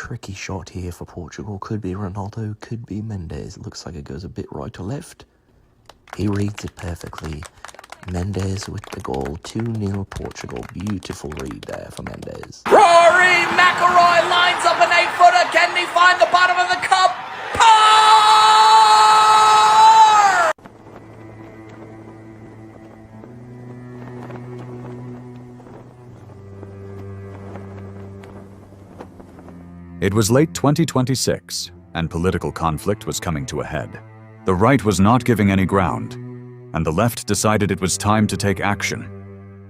tricky shot here for Portugal. Could be Ronaldo, could be Mendes. Looks like it goes a bit right to left. He reads it perfectly. Mendes with the goal. 2-0 Portugal. Beautiful read there for Mendes. Rory McIlroy lines up an 8-footer. Can he find the bottom of the cup? Par! It was late 2026, and political conflict was coming to a head. The right was not giving any ground, and the left decided it was time to take action.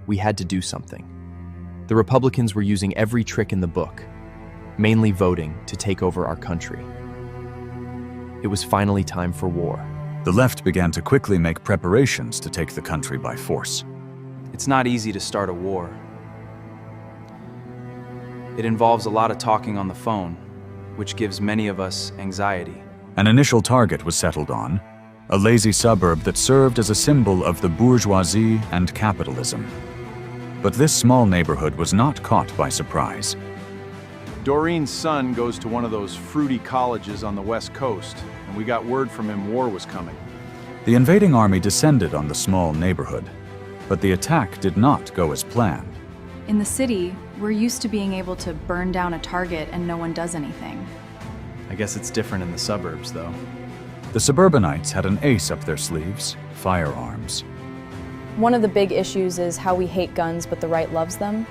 We had to do something. The Republicans were using every trick in the book, mainly voting, to take over our country. It was finally time for war. The left began to quickly make preparations to take the country by force. It's not easy to start a war. It involves a lot of talking on the phone, which gives many of us anxiety. An initial target was settled on, a lazy suburb that served as a symbol of the bourgeoisie and capitalism. But this small neighborhood was not caught by surprise. Doreen's son goes to one of those fruity colleges on the West Coast, and we got word from him war was coming. The invading army descended on the small neighborhood, but the attack did not go as planned. In the city, we're used to being able to burn down a target and no one does anything. I guess it's different in the suburbs, though. The suburbanites had an ace up their sleeves: firearms. One of the big issues is how we hate guns but the right loves them.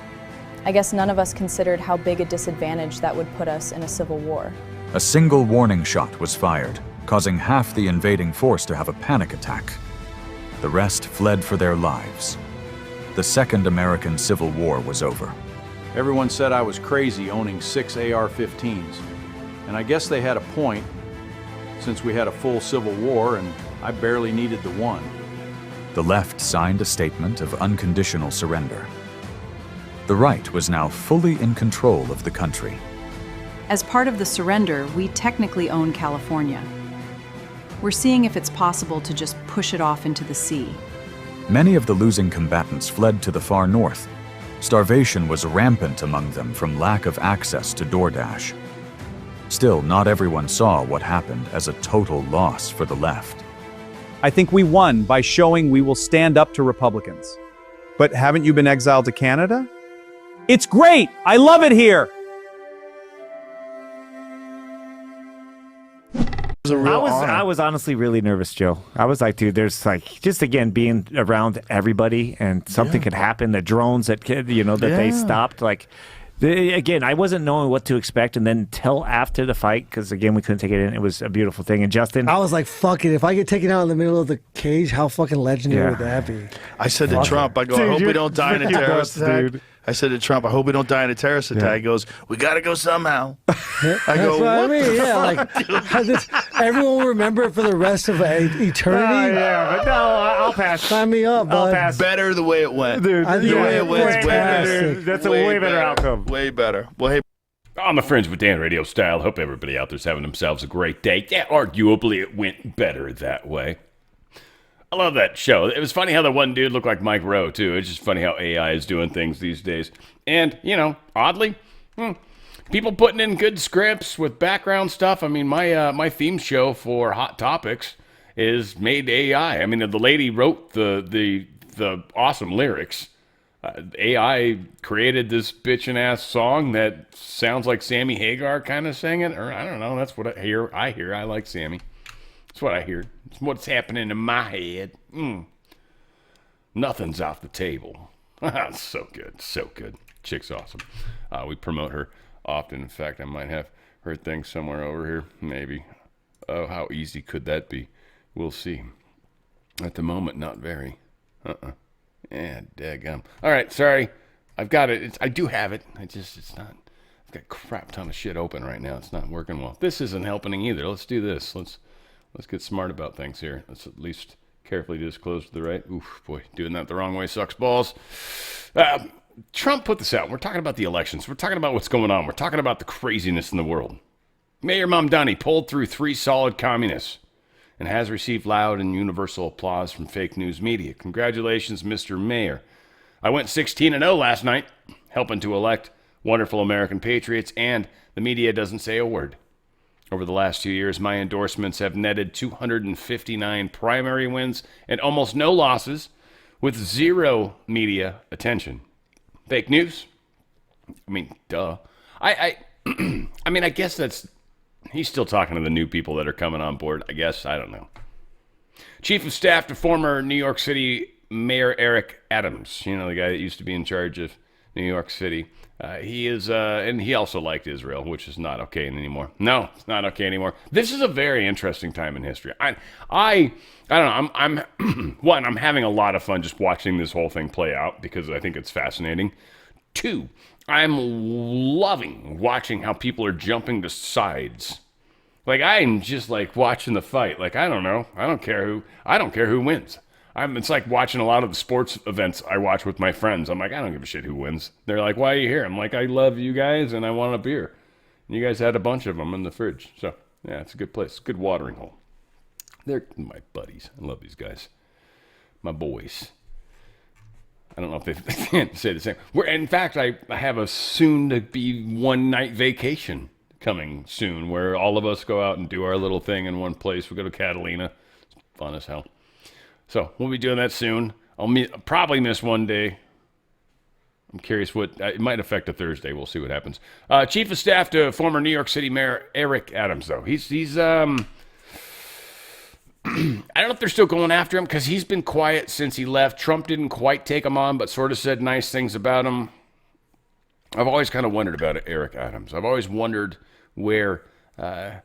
I guess none of us considered how big a disadvantage that would put us in a civil war. A single warning shot was fired, causing half the invading force to have a panic attack. The rest fled for their lives. The Second American Civil War was over. Everyone said I was crazy owning 6 AR-15s. And I guess they had a point, since we had a full civil war and I barely needed the one. The left signed a statement of unconditional surrender. The right was now fully in control of the country. As part of the surrender, we technically own California. We're seeing if it's possible to just push it off into the sea. Many of the losing combatants fled to the far north. Starvation was rampant among them from lack of access to DoorDash. Still, not everyone saw what happened as a total loss for the left. I think we won by showing we will stand up to Republicans. But haven't you been exiled to Canada? It's great! I love it here! I was honestly really nervous, Joe. I was like, dude, there's like, just again, being around everybody and something could happen. The drones that, they stopped. Like, again, I wasn't knowing what to expect. And then until after the fight, because again, we couldn't take it in. It was a beautiful thing. And Justin. I was like, fuck it. If I get taken out in the middle of the cage, how fucking legendary would that be? I said to Trump, I go, I hope we don't die in a terrorist attack. Dude. I said to Trump, I hope we don't die in a terrorist attack. He goes, we got to go somehow. I go, what I mean? Yeah, like, everyone will remember it for the rest of eternity. Yeah, but no, I'll pass. Sign me up, bud. I'll pass. Better the way it went. Dude, the way it went is way better. That's a way better outcome. Way better. Well, hey. On the Fringe with Dan RadioStyle. Hope everybody out there's having themselves a great day. Yeah, arguably it went better that way. I love that show. It was funny how the one dude looked like Mike Rowe, too. It's just funny how AI is doing things these days. And, oddly, people putting in good scripts with background stuff. I mean, my theme show for Hot Topics is made AI. I mean, the lady wrote the awesome lyrics. AI created this bitchin' ass song that sounds like Sammy Hagar kind of sang it. Or I don't know. That's what I hear. I like Sammy. That's what I hear. It's what's happening in my head. Nothing's off the table. So good. So good. Chick's awesome. We promote her often. In fact, I might have her thing somewhere over here. Maybe. Oh, how easy could that be? We'll see. At the moment, not very. Yeah, daggum. All right, sorry. I've got it. I do have it. It's not. I've got a crap ton of shit open right now. It's not working well. This isn't helping either. Let's do this. Let's get smart about things here. Let's at least carefully disclose to the right. Oof, boy, doing that the wrong way sucks balls. Trump put this out. We're talking about the elections. We're talking about what's going on. We're talking about the craziness in the world. Mayor Mamdani pulled through 3 solid communists and has received loud and universal applause from fake news media. Congratulations, Mr. Mayor. I went 16-0 last night, helping to elect wonderful American patriots, and the media doesn't say a word. Over the last 2 years, my endorsements have netted 259 primary wins and almost no losses, with zero media attention. Fake news? I mean, duh. I mean, I guess he's still talking to the new people that are coming on board. I guess, I don't know. Chief of Staff to former New York City Mayor Eric Adams, the guy that used to be in charge of New York City. He is, and he also liked Israel, which is not okay anymore. No, it's not okay anymore. This is a very interesting time in history. I don't know. I'm having a lot of fun just watching this whole thing play out because I think it's fascinating. 2, I'm loving watching how people are jumping to sides. Like, I'm just like watching the fight. Like, I don't know. I don't care who wins. It's like watching a lot of the sports events I watch with my friends. I'm like, I don't give a shit who wins. They're like, why are you here? I'm like, I love you guys and I want a beer. And you guys had a bunch of them in the fridge. So, yeah, it's a good place. Good watering hole. They're my buddies. I love these guys. My boys. I don't know if they can't say the same. In fact, I have a soon-to-be one-night vacation coming soon where all of us go out and do our little thing in one place. We go to Catalina. It's fun as hell. So we'll be doing that soon. I'll probably miss one day. I'm curious it might affect a Thursday. We'll see what happens. Chief of Staff to former New York City Mayor Eric Adams, though. He's I don't know if they're still going after him because he's been quiet since he left. Trump didn't quite take him on, but sort of said nice things about him. I've always kind of wondered about Eric Adams. I've always wondered where that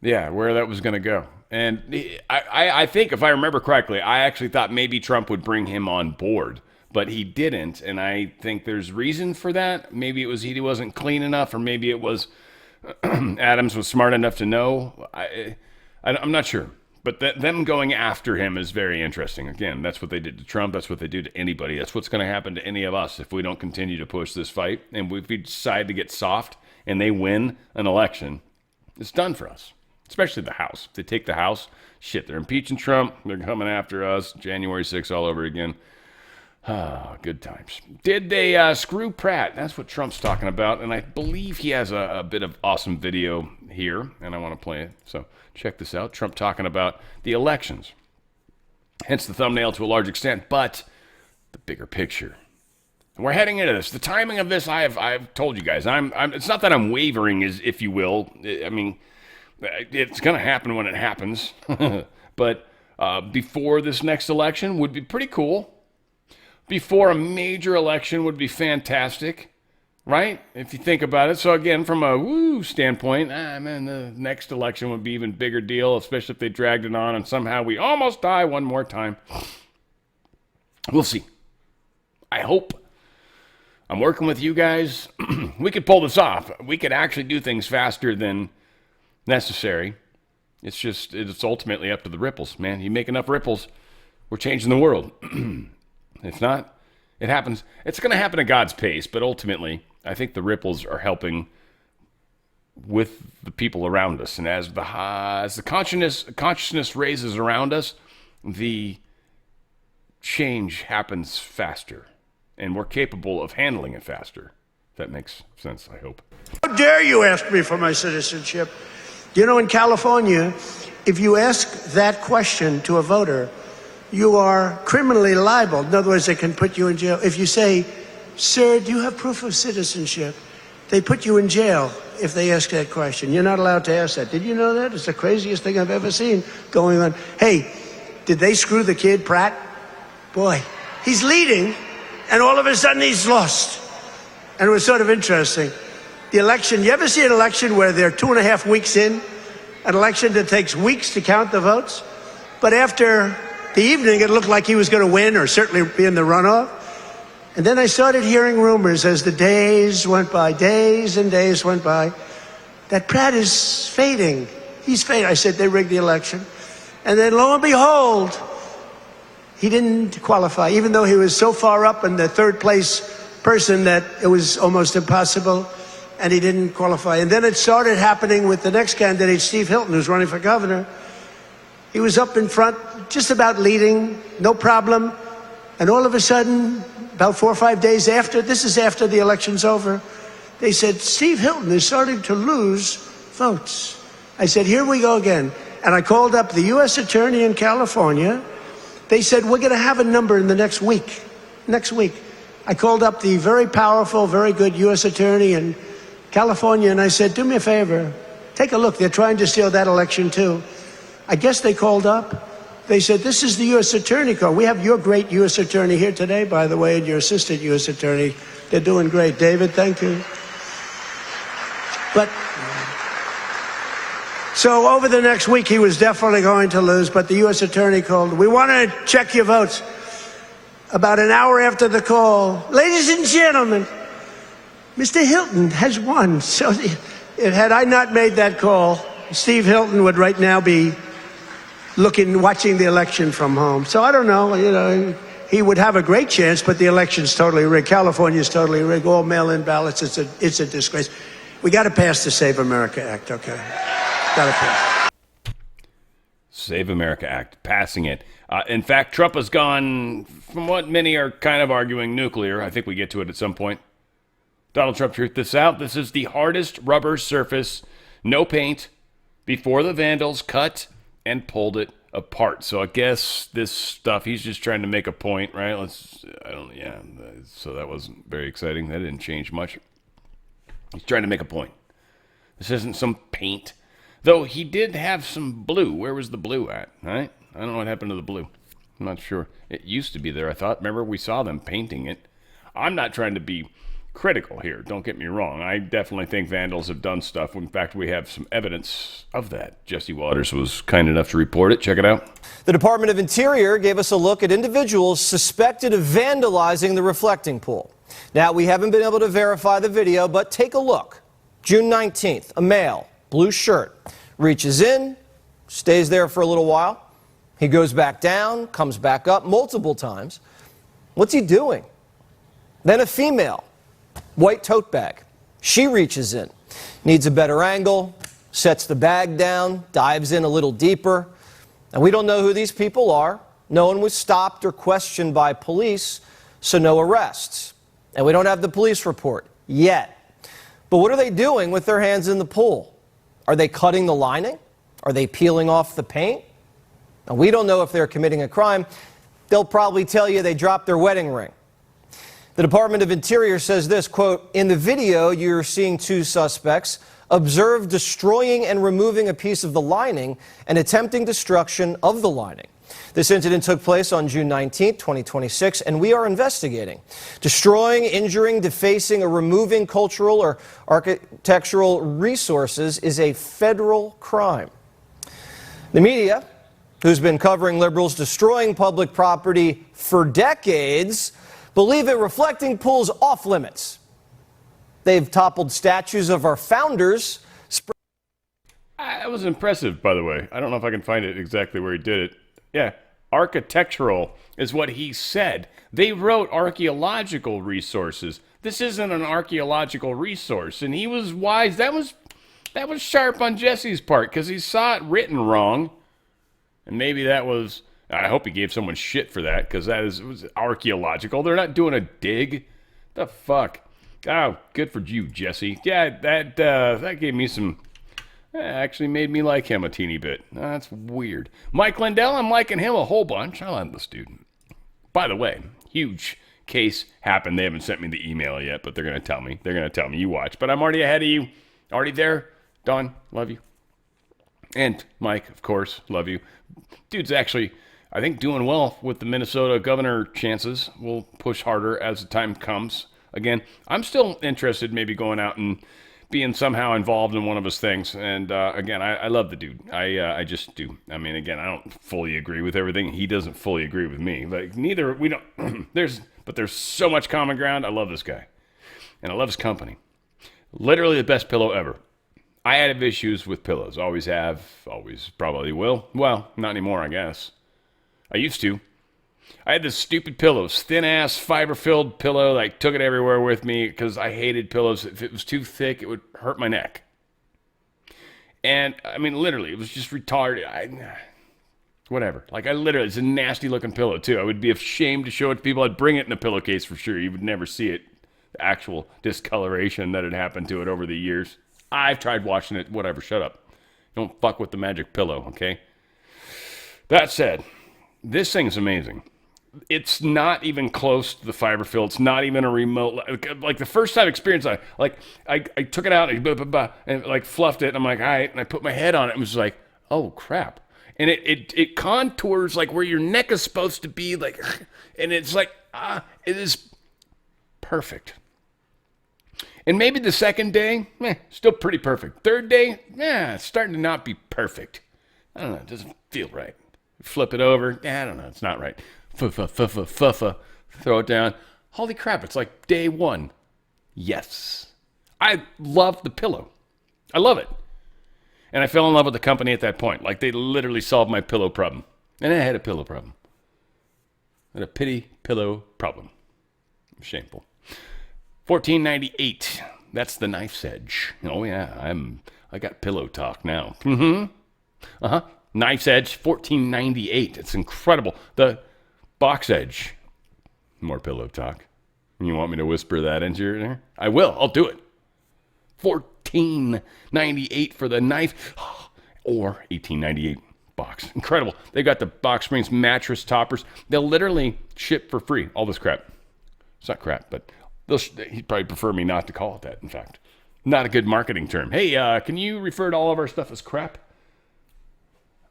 was going to go. And I think, if I remember correctly, I actually thought maybe Trump would bring him on board, but he didn't. And I think there's reason for that. Maybe it was he wasn't clean enough, or maybe it was Adams was smart enough to know. I'm not sure. But them going after him is very interesting. Again, that's what they did to Trump. That's what they do to anybody. That's what's going to happen to any of us if we don't continue to push this fight. And if we decide to get soft and they win an election, it's done for us. Especially the House. If they take the House, shit, they're impeaching Trump. They're coming after us. January 6th all over again. Good times. Did they screw Pratt? That's what Trump's talking about. And I believe he has a bit of awesome video here. And I want to play it. So check this out. Trump talking about the elections. Hence the thumbnail to a large extent. But the bigger picture. We're heading into this. The timing of this, I've told you guys. It's not that I'm wavering, if you will. I mean, it's going to happen when it happens. But before this next election would be pretty cool. Before a major election would be fantastic, right? If you think about it. So again, from a standpoint, the next election would be even bigger deal, especially if they dragged it on and somehow we almost die one more time. We'll see. I hope. I'm working with you guys. We could pull this off. We could actually do things faster than necessary. It's ultimately up to the ripples, man. You make enough ripples, we're changing the world. If not, it happens. It's going to happen at God's pace, but ultimately, I think the ripples are helping with the people around us. And as the consciousness raises around us, the change happens faster. And we're capable of handling it faster. That makes sense, I hope. How dare you ask me for my citizenship? You know, in California, if you ask that question to a voter, you are criminally liable. In other words, they can put you in jail. If you say, sir, do you have proof of citizenship? They put you in jail if they ask that question. You're not allowed to ask that. Did you know that? It's the craziest thing I've ever seen going on. Hey, did they screw the kid, Pratt? Boy, he's leading, and all of a sudden he's lost. And it was sort of interesting. The election, you ever see an election where they're 2.5 weeks in? An election that takes weeks to count the votes? But after the evening, it looked like he was going to win or certainly be in the runoff. And then I started hearing rumors as the days went by, days and days went by, that Pratt is fading. He's fading. I said, they rigged the election. And then lo and behold, he didn't qualify, even though he was so far up in the third place person that it was almost impossible, and he didn't qualify. And then it started happening with the next candidate, Steve Hilton, who's running for governor. He was up in front, just about leading, no problem. And all of a sudden, about 4 or 5 days after, this is after the election's over, They said, Steve Hilton is starting to lose votes. I said, here we go again. And I called up the U.S. Attorney in California. They said, we're going to have a number in the next week. Next week. I called up the very powerful, very good U.S. Attorney in California, and I said, do me a favor. Take a look. They're trying to steal that election, too. I guess they called up. They said, this is the U.S. Attorney call. We have your great U.S. Attorney here today, by the way, and your assistant U.S. Attorney. They're doing great. David, thank you. But so over the next week, he was definitely going to lose, but the U.S. Attorney called. We want to check your votes. About an hour after the call, ladies and gentlemen, Mr. Hilton has won. So had I not made that call, Steve Hilton would right now be watching the election from home. So I don't know, he would have a great chance, but the election's totally rigged. California's totally rigged. All mail-in ballots. It's a disgrace. We got to pass the Save America Act, okay? Got to pass. Save America Act, passing it. In fact, Trump has gone from what many are kind of arguing nuclear. I think we get to it at some point. Donald Trump truth this out. This is the hardest rubber surface, no paint, before the vandals cut and pulled it apart. So I guess this stuff, he's just trying to make a point, right? So that wasn't very exciting. That didn't change much. He's trying to make a point. This isn't some paint. Though he did have some blue. Where was the blue at, right? I don't know what happened to the blue. I'm not sure. It used to be there, I thought. Remember, we saw them painting it. I'm not trying to be critical here. Don't get me wrong. I definitely think vandals have done stuff. In fact, we have some evidence of that. Jesse Waters was kind enough to report it. Check it out. The Department of Interior gave us a look at individuals suspected of vandalizing the reflecting pool. Now, we haven't been able to verify the video, but take a look. June 19th, a male, blue shirt, reaches in, stays there for a little while. He goes back down, comes back up multiple times. What's he doing? Then a female, white tote bag. She reaches in, needs a better angle, sets the bag down, dives in a little deeper. And we don't know who these people are. No one was stopped or questioned by police, so no arrests. And we don't have the police report yet. But what are they doing with their hands in the pool? Are they cutting the lining? Are they peeling off the paint? Now, we don't know if they're committing a crime. They'll probably tell you they dropped their wedding ring. The Department of Interior says this, quote, in the video, you're seeing two suspects observed destroying and removing a piece of the lining and attempting destruction of the lining. This incident took place on June 19, 2026, and we are investigating. Destroying, injuring, defacing, or removing cultural or architectural resources is a federal crime. The media, who's been covering liberals destroying public property for decades, believe that reflecting pools off limits. They've toppled statues of our founders. That was impressive, by the way. I don't know if I can find it exactly where he did it. Yeah, architectural is what he said. They wrote archaeological resources. This isn't an archaeological resource, and he was wise. That was sharp on Jesse's part because he saw it written wrong, and maybe that was. I hope he gave someone shit for that because it was archaeological. They're not doing a dig. The fuck. Oh, good for you, Jesse. Yeah, that gave me some. Actually made me like him a teeny bit. That's weird. Mike Lindell, I'm liking him a whole bunch. I like this dude. By the way, huge case happened. They haven't sent me the email yet, but they're going to tell me. They're going to tell me. You watch. But I'm already ahead of you. Already there. Don, love you. And Mike, of course, love you. Dude's actually, I think, doing well with the Minnesota governor chances. We'll push harder as the time comes. Again, I'm still interested maybe going out and being somehow involved in one of his things. And again, I love the dude. I just do. I mean, again, I don't fully agree with everything. He doesn't fully agree with me. Like neither, we don't, there's so much common ground. I love this guy. And I love his company. Literally the best pillow ever. I have issues with pillows. Always have, always probably will. Well, not anymore, I guess. I used to. I had this stupid pillows, thin-ass, fiber-filled pillow. I took it everywhere with me because I hated pillows. If it was too thick, it would hurt my neck. And, I mean, literally, it was just retarded. Whatever. Like, it's a nasty-looking pillow, too. I would be ashamed to show it to people. I'd bring it in a pillowcase for sure. You would never see it. the actual discoloration that had happened to it over the years. I've tried washing it. Whatever, shut up. Don't fuck with the magic pillow, okay? That said, this thing's amazing. It's not even close to the fiberfill. It's not even a remote. Like the first time experience, I took it out and like fluffed it. And I'm like, all right. And I put my head on it and was like, oh crap. And it contours like where your neck is supposed to be. Like, and it's like, it is perfect. And maybe the second day, still pretty perfect. Third day, it's starting to not be perfect. I don't know. It doesn't feel right. Flip it over. I don't know. It's not right. Throw it down. Holy crap, it's like day one. Yes. I love the pillow. I love it. And I fell in love with the company at that point. Like, they literally solved my pillow problem. And I had a pillow problem. I had a pity pillow problem. Shameful. $14.98. That's the knife's edge. Oh, yeah, I got pillow talk now. Knife's edge, $14.98. It's incredible. The box edge, more pillow talk. You want me to whisper that into your ear? I will. I'll do it. $14.98 for the knife, or $18.98 box. Incredible. They got the box springs, mattress toppers. They'll literally ship for free. All this crap. It's not crap, but he'd probably prefer me not to call it that, in fact. Not a good marketing term. Hey, can you refer to all of our stuff as crap?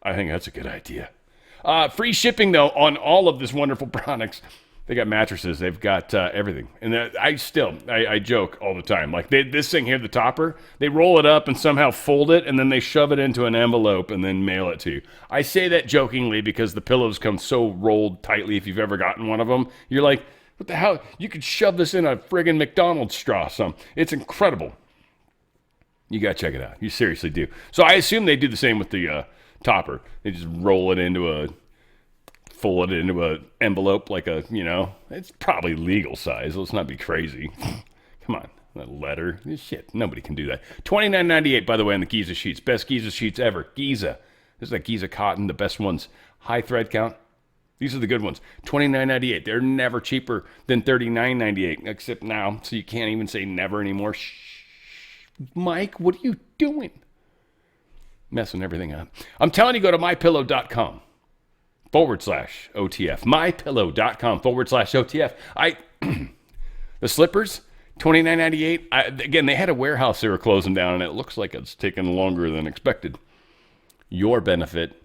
I think that's a good idea. Free shipping, though, on all of this wonderful products. They got mattresses. They've got everything. And I joke all the time. Like, this thing here, the topper, they roll it up and somehow fold it, and then they shove it into an envelope and then mail it to you. I say that jokingly because the pillows come so rolled tightly. If you've ever gotten one of them, you're like, what the hell? You could shove this in a friggin' McDonald's straw. It's incredible. You got to check it out. You seriously do. So I assume they do the same with the topper. They just fold it into an envelope like it's probably legal size. Let's not be crazy. Come on, that letter. Shit, nobody can do that. $29.98, by the way, on the Giza sheets. Best Giza sheets ever. Giza. This is that Giza cotton, the best ones. High thread count. These are the good ones. $29.98. They're never cheaper than $39.98, except now, so you can't even say never anymore. Shh. Mike, what are you doing? Messing everything up. I'm telling you, go to mypillow.com /OTF. mypillow.com /OTF. The slippers, $29.98. Again, they had a warehouse they were closing down, and it looks like it's taken longer than expected. Your benefit,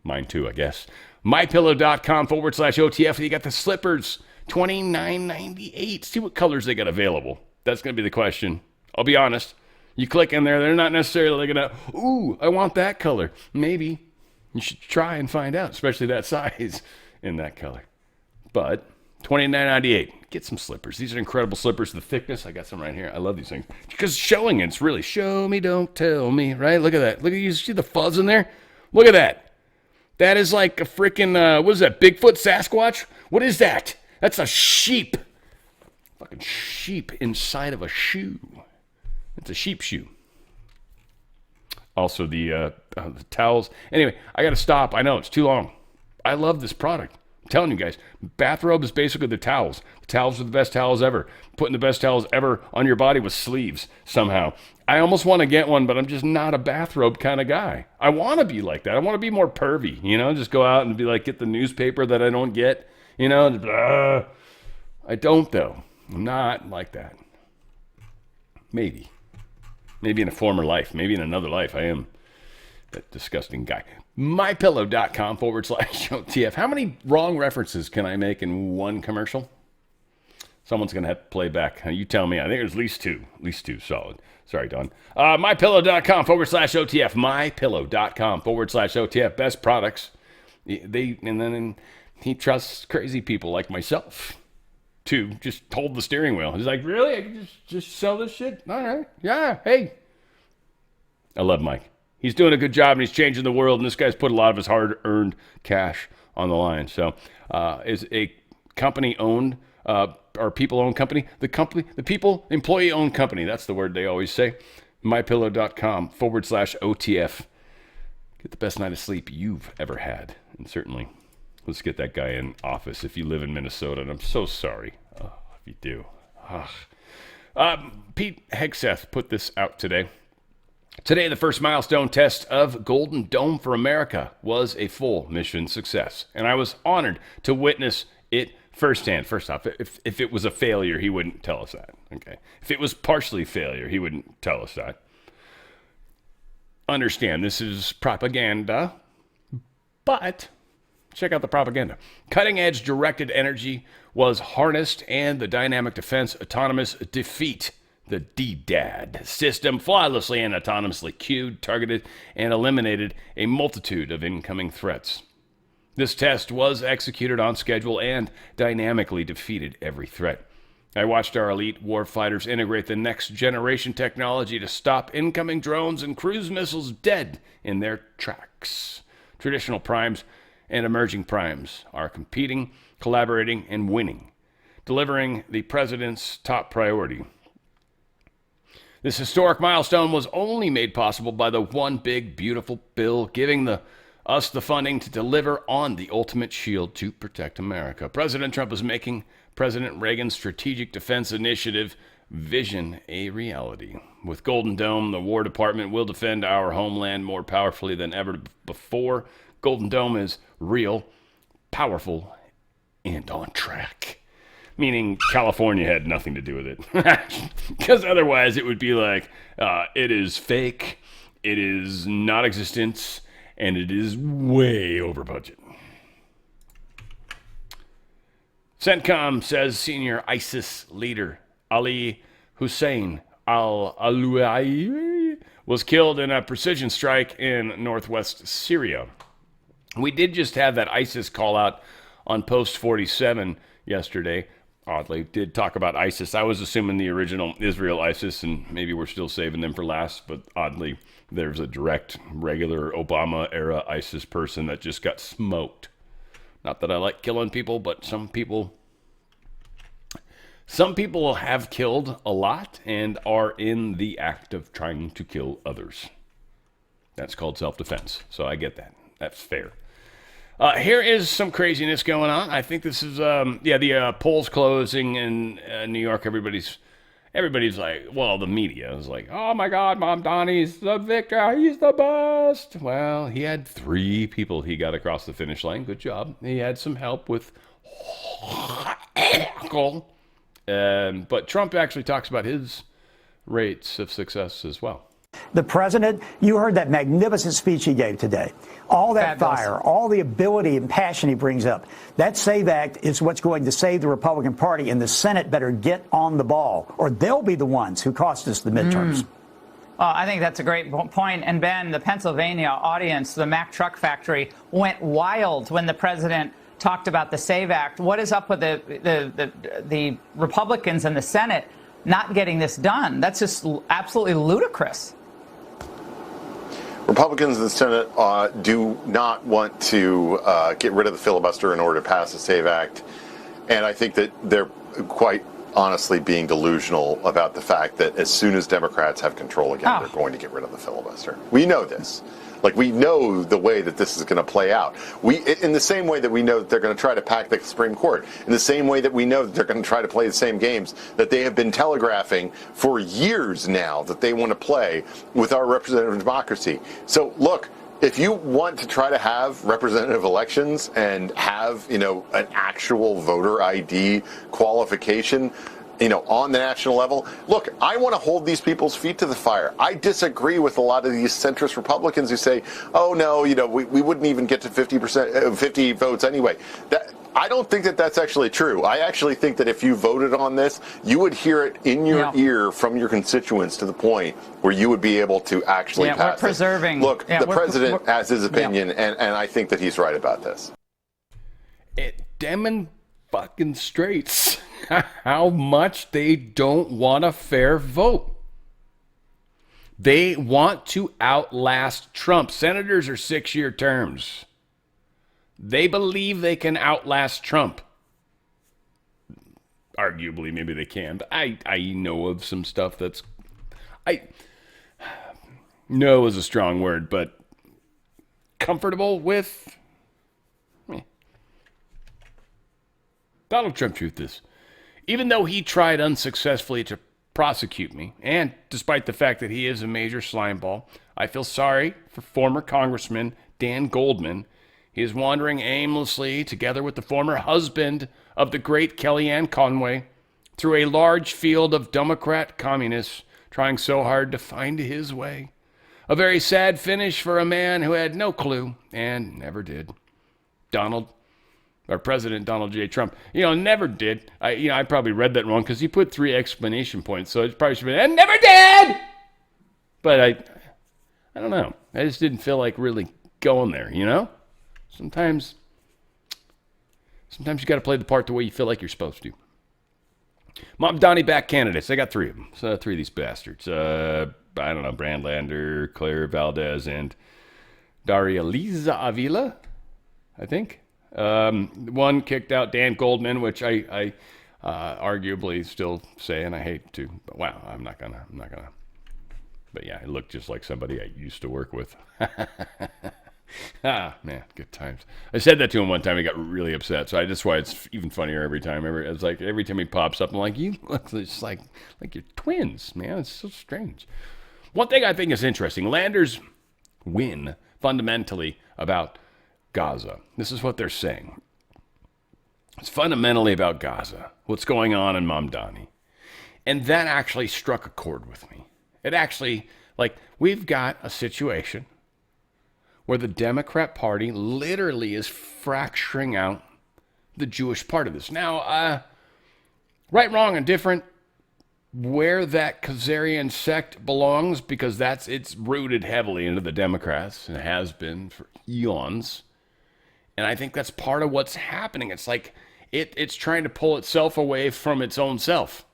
mine too, I guess. mypillow.com /OTF. You got the slippers, $29.98. See what colors they got available. That's going to be the question. I'll be honest. You click in there, they're not necessarily going to, ooh, I want that color. Maybe. You should try and find out, especially that size in that color. But $29.98. Get some slippers. These are incredible slippers. The thickness, I got some right here. I love these things. Because showing it's really show me, don't tell me, right? Look at that. Look at you see the fuzz in there? Look at that. That is like a freaking, what is that, Bigfoot Sasquatch? What is that? That's a sheep. Fucking sheep inside of a shoe. It's a sheep shoe. Also, the towels. Anyway, I got to stop. I know, it's too long. I love this product. I'm telling you guys, bathrobe is basically the towels. The towels are the best towels ever. Putting the best towels ever on your body with sleeves somehow. I almost want to get one, but I'm just not a bathrobe kind of guy. I want to be like that. I want to be more pervy, just go out and be like, get the newspaper that I don't get, I don't, though. I'm not like that. Maybe in a former life, maybe in another life, I am that disgusting guy. mypillow.com /OTF. How many wrong references can I make in one commercial? Someone's going to have to play back. You tell me. I think there's at least two solid. Sorry, Don. mypillow.com /OTF. mypillow.com /OTF. Best products. And then he trusts crazy people like myself to just hold the steering wheel. He's like, really? I can just sell this shit? All right. Yeah. Hey. I love Mike. He's doing a good job, and he's changing the world, and this guy's put a lot of his hard-earned cash on the line. So is a company-owned or people-owned company. The people, employee-owned company. That's the word they always say. mypillow.com /OTF. Get the best night of sleep you've ever had. And certainly, let's get that guy in office if you live in Minnesota. And I'm so sorry if you do. Pete Hegseth put this out today. Today, the first milestone test of Golden Dome for America was a full mission success, and I was honored to witness it firsthand. First off, if it was a failure, he wouldn't tell us that. Okay, if it was partially failure, he wouldn't tell us that. Understand, this is propaganda, but check out the propaganda. Cutting-edge directed energy was harnessed, and the Dynamic Defense Autonomous Defeat, the DDAD system, flawlessly and autonomously cued, targeted, and eliminated a multitude of incoming threats. This test was executed on schedule and dynamically defeated every threat. I watched our elite warfighters integrate the next generation technology to stop incoming drones and cruise missiles dead in their tracks. Traditional primes and emerging primes are competing, collaborating, and winning, delivering the president's top priority. This historic milestone was only made possible by the one big, beautiful bill giving us the funding to deliver on the ultimate shield to protect America. President Trump is making President Reagan's Strategic Defense Initiative vision a reality. With Golden Dome, the War Department will defend our homeland more powerfully than ever before. Golden Dome is real, powerful, and on track. Meaning California had nothing to do with it. Because otherwise it would be like, it is fake, it is not existent, and it is way over budget. CENTCOM says senior ISIS leader Ali Hussein al-Alouai was killed in a precision strike in northwest Syria. We did just have that ISIS call out on Post 47 yesterday. Oddly, did talk about ISIS. I was assuming the original Israel ISIS, and maybe we're still saving them for last, but oddly, there's a direct, regular Obama-era ISIS person that just got smoked. Not that I like killing people, but some people have killed a lot and are in the act of trying to kill others. That's called self-defense, so I get that. That's fair. Here is some craziness going on. I think this is, the polls closing in New York. Everybody's like, well, the media is like, oh my God, Mom Donnie's the victor. He's the best. Well, he had 3 people he got across the finish line. Good job. He had some help with but Trump actually talks about his rates of success as well. The president, you heard that magnificent speech he gave today. All that fire, all the ability and passion he brings up. That SAVE Act is what's going to save the Republican Party, and the Senate better get on the ball, or they'll be the ones who cost us the midterms. Well, I think that's a great point. And Ben, the Pennsylvania audience, the Mack Truck Factory, went wild when the president talked about the SAVE Act. What is up with the Republicans in the Senate not getting this done? That's just absolutely ludicrous. Republicans in the Senate do not want to get rid of the filibuster in order to pass the SAVE Act. And I think that they're quite honestly being delusional about the fact that as soon as Democrats have control again, they're going to get rid of the filibuster. We know this. Like, we know the way that this is going to play out. In the same way that we know that they're going to try to pack the Supreme Court, in the same way that we know that they're going to try to play the same games that they have been telegraphing for years now that they want to play with our representative democracy. So, look, if you want to try to have representative elections and have, an actual voter ID qualification, on the national level, look, I want to hold these people's feet to the fire. I disagree with a lot of these centrist Republicans who say, oh, no, we wouldn't even get to 50 votes anyway. I don't think that that's actually true. I actually think that if you voted on this, you would hear it in your ear from your constituents to the point where you would be able to actually pass we're preserving. Look, the president has his opinion, and I think that he's right about this. It fucking straits how much they don't want a fair vote. They want to outlast Trump. Senators are 6-year terms. They believe they can outlast Trump. Arguably, maybe they can. But I know of some stuff that's... know is a strong word, but comfortable with... Donald Trump truth is, Even though he tried unsuccessfully to prosecute me, and despite the fact that he is a major slimeball, I feel sorry for former Congressman Dan Goldman. He is wandering aimlessly, together with the former husband of the great Kellyanne Conway, through a large field of Democrat communists, trying so hard to find his way. A very sad finish for a man who had no clue, and never did. President Donald J. Trump, never did. I probably read that wrong because he put 3 exclamation points, so it probably should have been, and never did! But I don't know. I just didn't feel like really going there, Sometimes you got to play the part the way you feel like you're supposed to. Mom Donnie back candidates. I got 3 of them. So 3 of these bastards. I don't know, Brandlander, Claire Valdez, and Daria Liza Avila, I think. One kicked out Dan Goldman, which I arguably still say, and I hate to, but wow, I'm not gonna. But yeah, it looked just like somebody I used to work with. Man, good times. I said that to him one time. He got really upset. So that's why it's even funnier every time. It's like every time he pops up, I'm like, you look just like you're twins, man. It's so strange. One thing I think is interesting, Landers win fundamentally about Gaza. This is what they're saying. It's fundamentally about Gaza, what's going on in Mamdani. And that actually struck a chord with me. It actually, we've got a situation where the Democrat Party literally is fracturing out the Jewish part of this. Now, right, wrong, and different, where that Khazarian sect belongs, because it's rooted heavily into the Democrats, and has been for eons. And I think that's part of what's happening. It's like it's trying to pull itself away from its own self.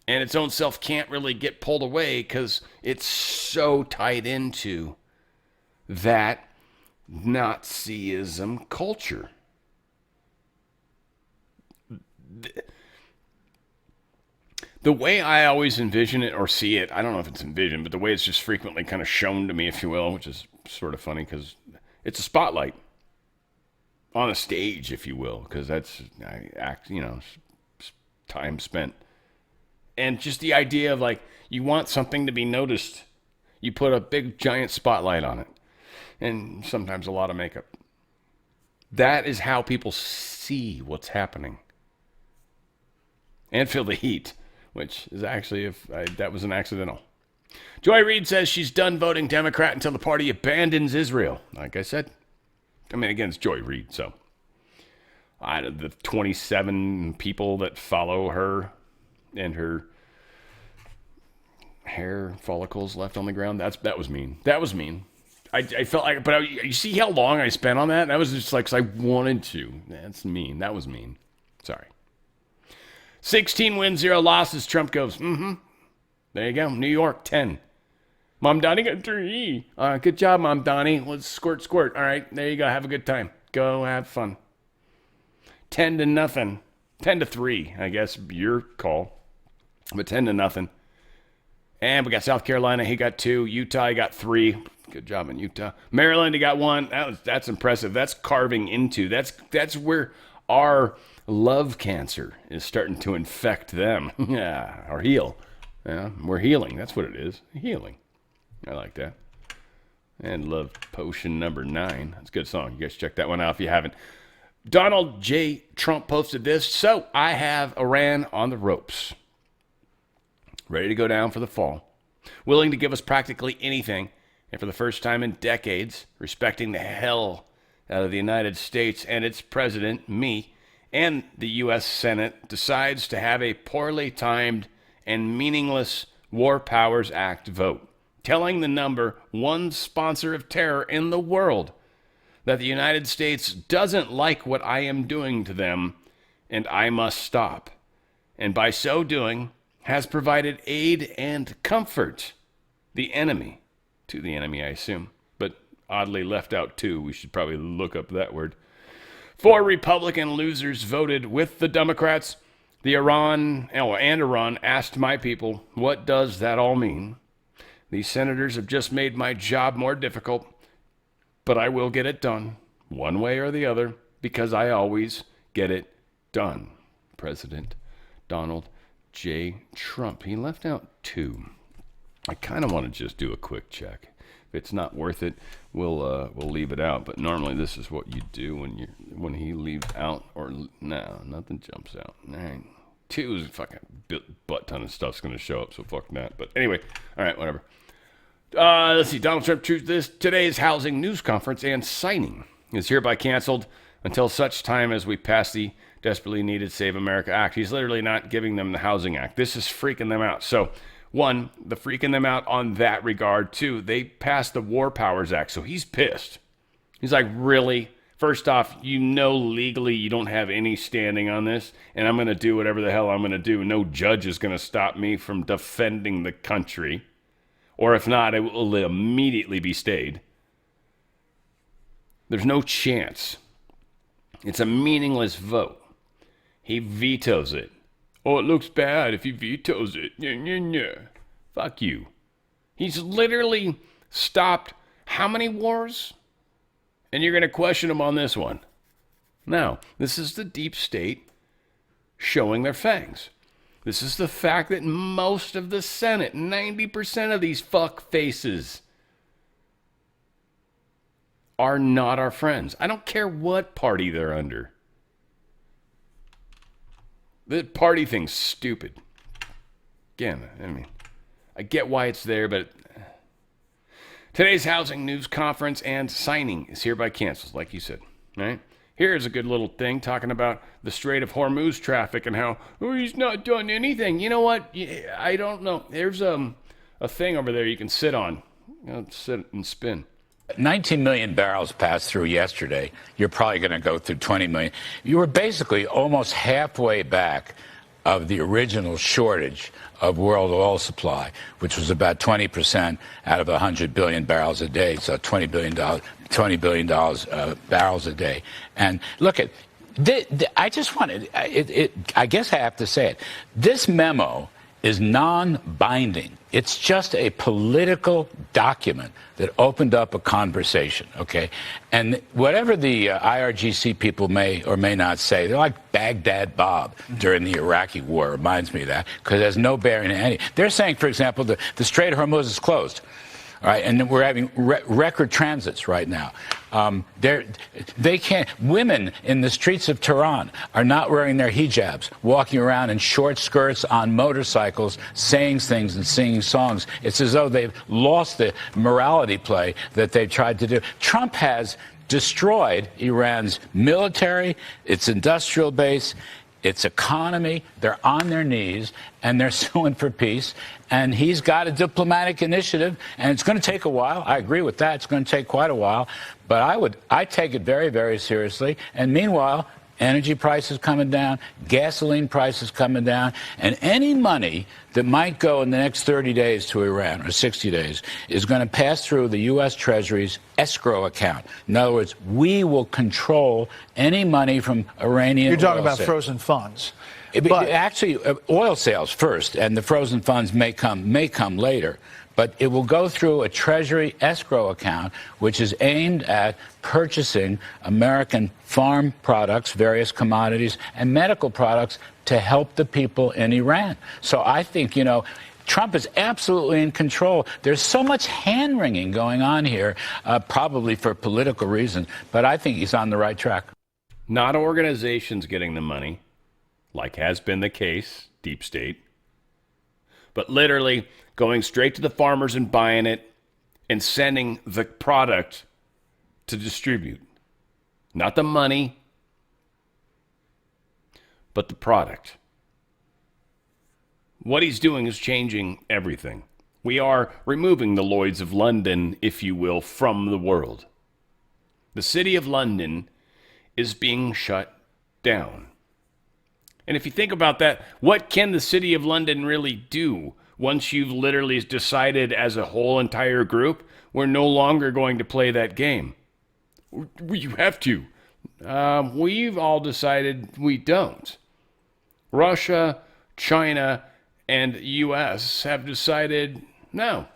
And its own self can't really get pulled away because it's so tied into that Nazism culture. The way I always envision it or see it, I don't know if it's envisioned, but the way it's just frequently kind of shown to me, if you will, which is sort of funny because it's a spotlight on a stage, if you will, because that's time spent. And just the idea of you want something to be noticed, you put a big giant spotlight on it. And sometimes a lot of makeup. That is how people see what's happening. And feel the heat, which is actually, that was an accidental. Joy Reid says she's done voting Democrat until the party abandons Israel. Like I said, again, it's Joy Reid, so. The 27 people that follow her and her hair follicles left on the ground, that was mean. That was mean. I felt like, but you see how long I spent on that? That was just because I wanted to. That's mean. That was mean. Sorry. 16 wins, 0 losses. Trump goes, There you go. New York, 10. Mom Donnie got 3. Good job, Mom Donnie. Let's squirt. All right, there you go. Have a good time. Go have fun. 10-0. 10-3, I guess. Your call. But 10-0. And we got South Carolina. He got 2. Utah, he got 3. Good job in Utah. Maryland, he got 1. That's impressive. That's carving into. That's where our love cancer is starting to infect them. Yeah, or heal. Yeah, we're healing. That's what it is. Healing. I like that. And Love Potion number 9. That's a good song. You guys check that one out if you haven't. Donald J. Trump posted this. So I have Iran on the ropes. Ready to go down for the fall. Willing to give us practically anything. And for the first time in decades, respecting the hell out of the United States and its president, me, and the U.S. Senate decides to have a poorly timed and meaningless War Powers Act vote, telling the number 1 sponsor of terror in the world that the United States doesn't like what I am doing to them and I must stop. And by so doing, has provided aid and comfort to the enemy, I assume, but oddly left out too. We should probably look up that word. 4 Republican losers voted with the Democrats. Iran asked my people, what does that all mean? These senators have just made my job more difficult, but I will get it done, one way or the other, because I always get it done. President Donald J. Trump. He left out 2. I kind of want to just do a quick check. If it's not worth it, we'll leave it out. But normally this is what you do when he leaves out, or no, nothing jumps out. 9, 2 is fucking butt ton of stuff's gonna show up, so fuck that. But anyway, all right, whatever. Let's see. Donald Trump today's housing news conference and signing is hereby canceled until such time as we pass the desperately needed Save America Act. He's literally not giving them the Housing Act. This is freaking them out. So, 1, the freaking them out on that regard. 2, they passed the War Powers Act, so he's pissed. He's like, really? First off, legally you don't have any standing on this, and I'm going to do whatever the hell I'm going to do. No judge is going to stop me from defending the country. Or if not, it will immediately be stayed. There's no chance. It's a meaningless vote. He vetoes it. Oh, it looks bad if he vetoes it. Fuck you. He's literally stopped how many wars? And you're going to question him on this one. No, this is the deep state showing their fangs. This is the fact that most of the Senate, 90% of these fuck faces, are not our friends. I don't care what party they're under. The party thing's stupid. Again, I mean, I get why it's there, but today's housing news conference and signing is hereby canceled, like you said, right? Here's a good little thing talking about the Strait of Hormuz traffic and how, he's not done anything. You know what? I don't know. There's a thing over there you can sit on. Sit and spin. 19 million barrels passed through yesterday. You're probably going to go through 20 million. You were basically almost halfway back of the original shortage of world oil supply, which was about 20% out of 100 billion barrels a day, so $20 billion barrels a day. And look at, I just wanted, I guess I have to say it, this memo is non-binding. It's just a political document that opened up a conversation, okay? And whatever the IRGC people may or may not say, they're like Baghdad Bob during the Iraqi war, reminds me of that, because there's no bearing in any. They're saying, for example, the Strait of Hormuz is closed. All right, and we're having record transits right now. They can't. Women in the streets of Tehran are not wearing their hijabs, walking around in short skirts on motorcycles, saying things and singing songs. It's as though they've lost the morality play that they've tried to do. Trump has destroyed Iran's military, its industrial base, its economy. They're on their knees, and they're suing for peace. And he's got a diplomatic initiative, and it's going to take a while. I agree with that. It's going to take quite a while. But I take it very, very seriously. And meanwhile, energy prices coming down, gasoline prices coming down, and any money that might go in the next 30 days to Iran, or 60 days, is going to pass through the U.S. Treasury's escrow account. In other words, we will control any money from Iranian You're talking oil about sales. frozen funds. But actually, oil sales first, and the frozen funds may come later. But it will go through a Treasury escrow account, which is aimed at purchasing American farm products, various commodities, and medical products to help the people in Iran. So I think, Trump is absolutely in control. There's so much hand-wringing going on here, probably for political reasons, but I think he's on the right track. Not organizations getting the money, like has been the case, deep state, but literally going straight to the farmers and buying it and sending the product to distribute. Not the money, but the product. What he's doing is changing everything. We are removing the Lloyds of London, if you will, from the world. The city of London is being shut down. And if you think about that, what can the city of London really do once you've literally decided as a whole entire group, we're no longer going to play that game? You have to. We've all decided we don't. Russia, China, and U.S. have decided no.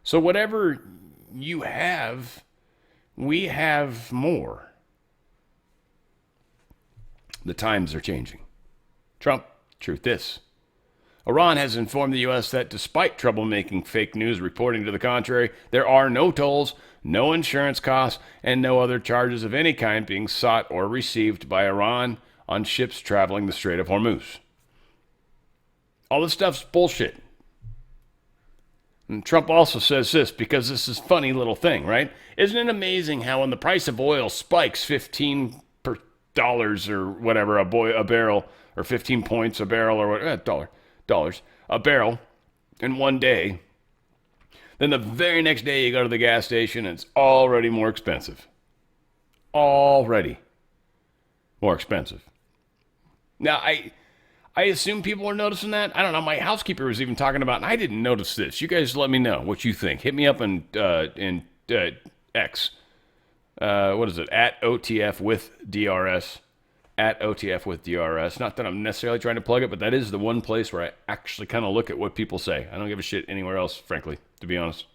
So whatever you have, we have more. The times are changing. Trump Truth is, Iran has informed the U.S. that despite troublemaking fake news reporting to the contrary, there are no tolls, no insurance costs, and no other charges of any kind being sought or received by Iran on ships traveling the Strait of Hormuz. All this stuff's bullshit. And Trump also says this because this is a funny little thing, right? Isn't it amazing how when the price of oil spikes $15 or whatever a barrel, or 15 points a barrel, or whatever, dollars a barrel in one day, then the very next day you go to the gas station and it's already more expensive. Already more expensive. Now, I assume people are noticing that. I don't know. My housekeeper was even talking about, and I didn't notice this. You guys let me know what you think. Hit me up in X. What is it? At OTF with DRS. At OTF with DRS. Not that I'm necessarily trying to plug it, but that is the one place where I actually kind of look at what people say. I don't give a shit anywhere else, frankly, to be honest.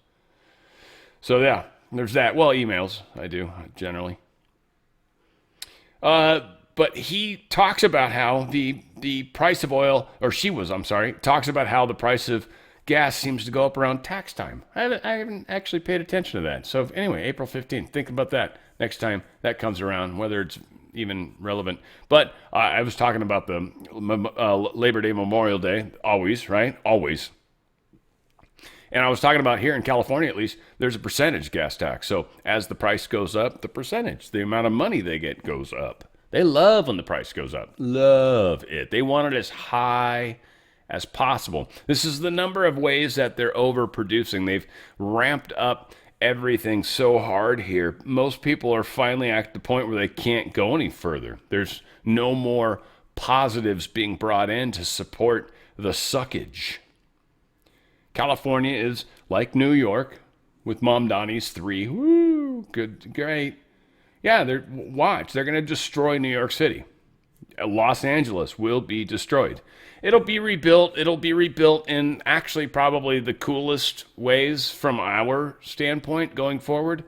So, yeah, there's that. Well, emails, I do, generally. But he talks about how the price of oil, or she was, I'm sorry, talks about how the price of gas seems to go up around tax time. I haven't actually paid attention to that. So anyway, April 15th, think about that next time that comes around, whether it's even relevant. But I was talking about the Labor Day, Memorial Day, always, right? Always. And I was talking about here in California, at least, there's a percentage gas tax. So as the price goes up, the percentage, the amount of money they get goes up. They love when the price goes up. Love it. They want it as high as possible. This is the number of ways that they're overproducing. They've ramped up everything so hard here. Most people are finally at the point where they can't go any further. There's no more positives being brought in to support the suckage. California is like New York with Mom Donnie's 3. Woo, good, great. Yeah, they're going to destroy New York City. Los Angeles will be destroyed. It'll be rebuilt. It'll be rebuilt in actually probably the coolest ways from our standpoint going forward.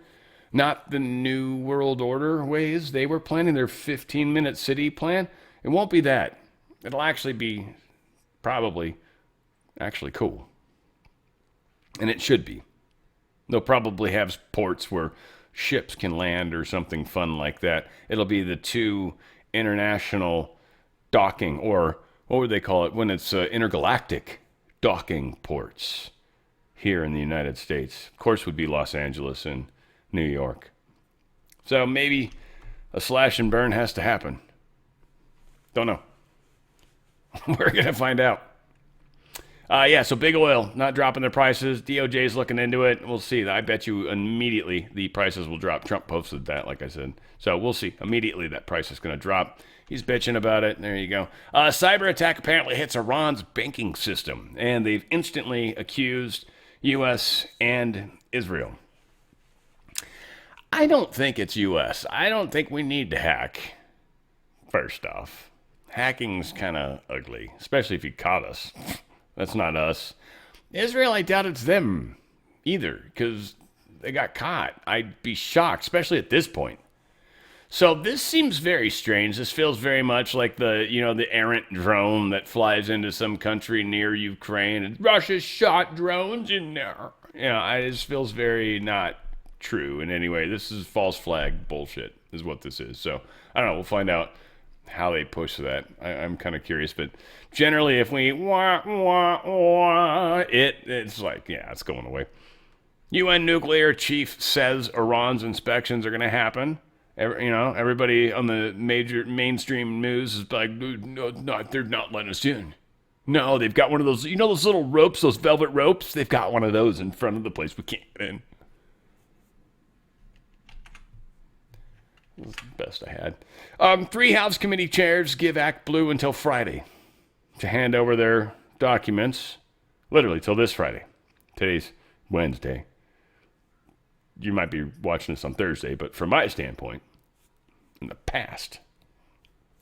Not the New World Order ways. They were planning their 15-minute city plan. It won't be that. It'll actually be probably actually cool. And it should be. They'll probably have ports where ships can land or something fun like that. It'll be the 2 international docking, or what would they call it when it's intergalactic docking ports here in the United States. Of course, would be Los Angeles and New York. So maybe a slash and burn has to happen. Don't know. We're going to find out. So big oil not dropping their prices. DOJ's looking into it. We'll see. I bet you immediately the prices will drop. Trump posted that, like I said. So we'll see. Immediately that price is going to drop. He's bitching about it. There you go. Cyber attack apparently hits Iran's banking system, and they've instantly accused U.S. and Israel. I don't think it's U.S. I don't think we need to hack. First off, hacking's kind of ugly, especially if you caught us. That's not us. Israel, I doubt it's them either, because they got caught. I'd be shocked, especially at this point. So this seems very strange. This feels very much like the errant drone that flies into some country near Ukraine, and Russia shot drones in there. It just feels very not true in any way. This is false flag bullshit is what this is. So I don't know. We'll find out how they push that. I'm kind of curious, but generally if we it's like, yeah, it's going away. UN nuclear chief says Iran's inspections are going to happen. Everybody on the major mainstream news is like, no, they're not letting us in. No, they've got one of those, those little ropes, those velvet ropes? They've got one of those in front of the place we can't get in. That's the best I had. 3 House committee chairs give Act Blue until Friday to hand over their documents, literally till this Friday. Today's Wednesday. You might be watching this on Thursday, but from my standpoint, in the past,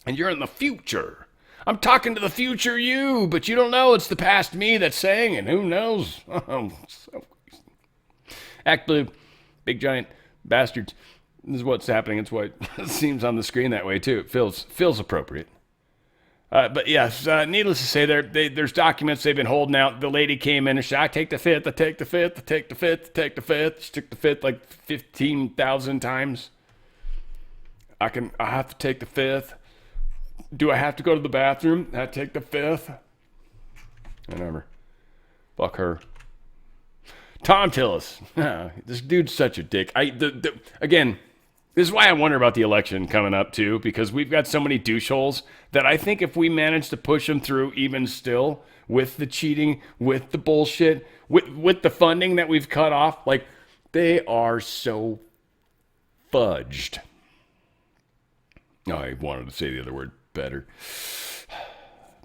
and you're in the future. I'm talking to the future you, but you don't know it's the past me that's saying, and who knows? Act Blue, big giant bastards. This is what's happening. It's what it seems on the screen that way too. It feels appropriate. But yes, needless to say, there's documents they've been holding out. The lady came in and said, I take the fifth, I take the fifth, I take the fifth, I take the fifth. She took the fifth like 15,000 times. I have to take the fifth. Do I have to go to the bathroom? I take the fifth. Whatever. Fuck her. Tom Tillis. This dude's such a dick. Again, this is why I wonder about the election coming up, too, because we've got so many doucheholes that I think if we manage to push them through even still with the cheating, with the bullshit, with the funding that we've cut off, like, they are so fudged. I wanted to say the other word better.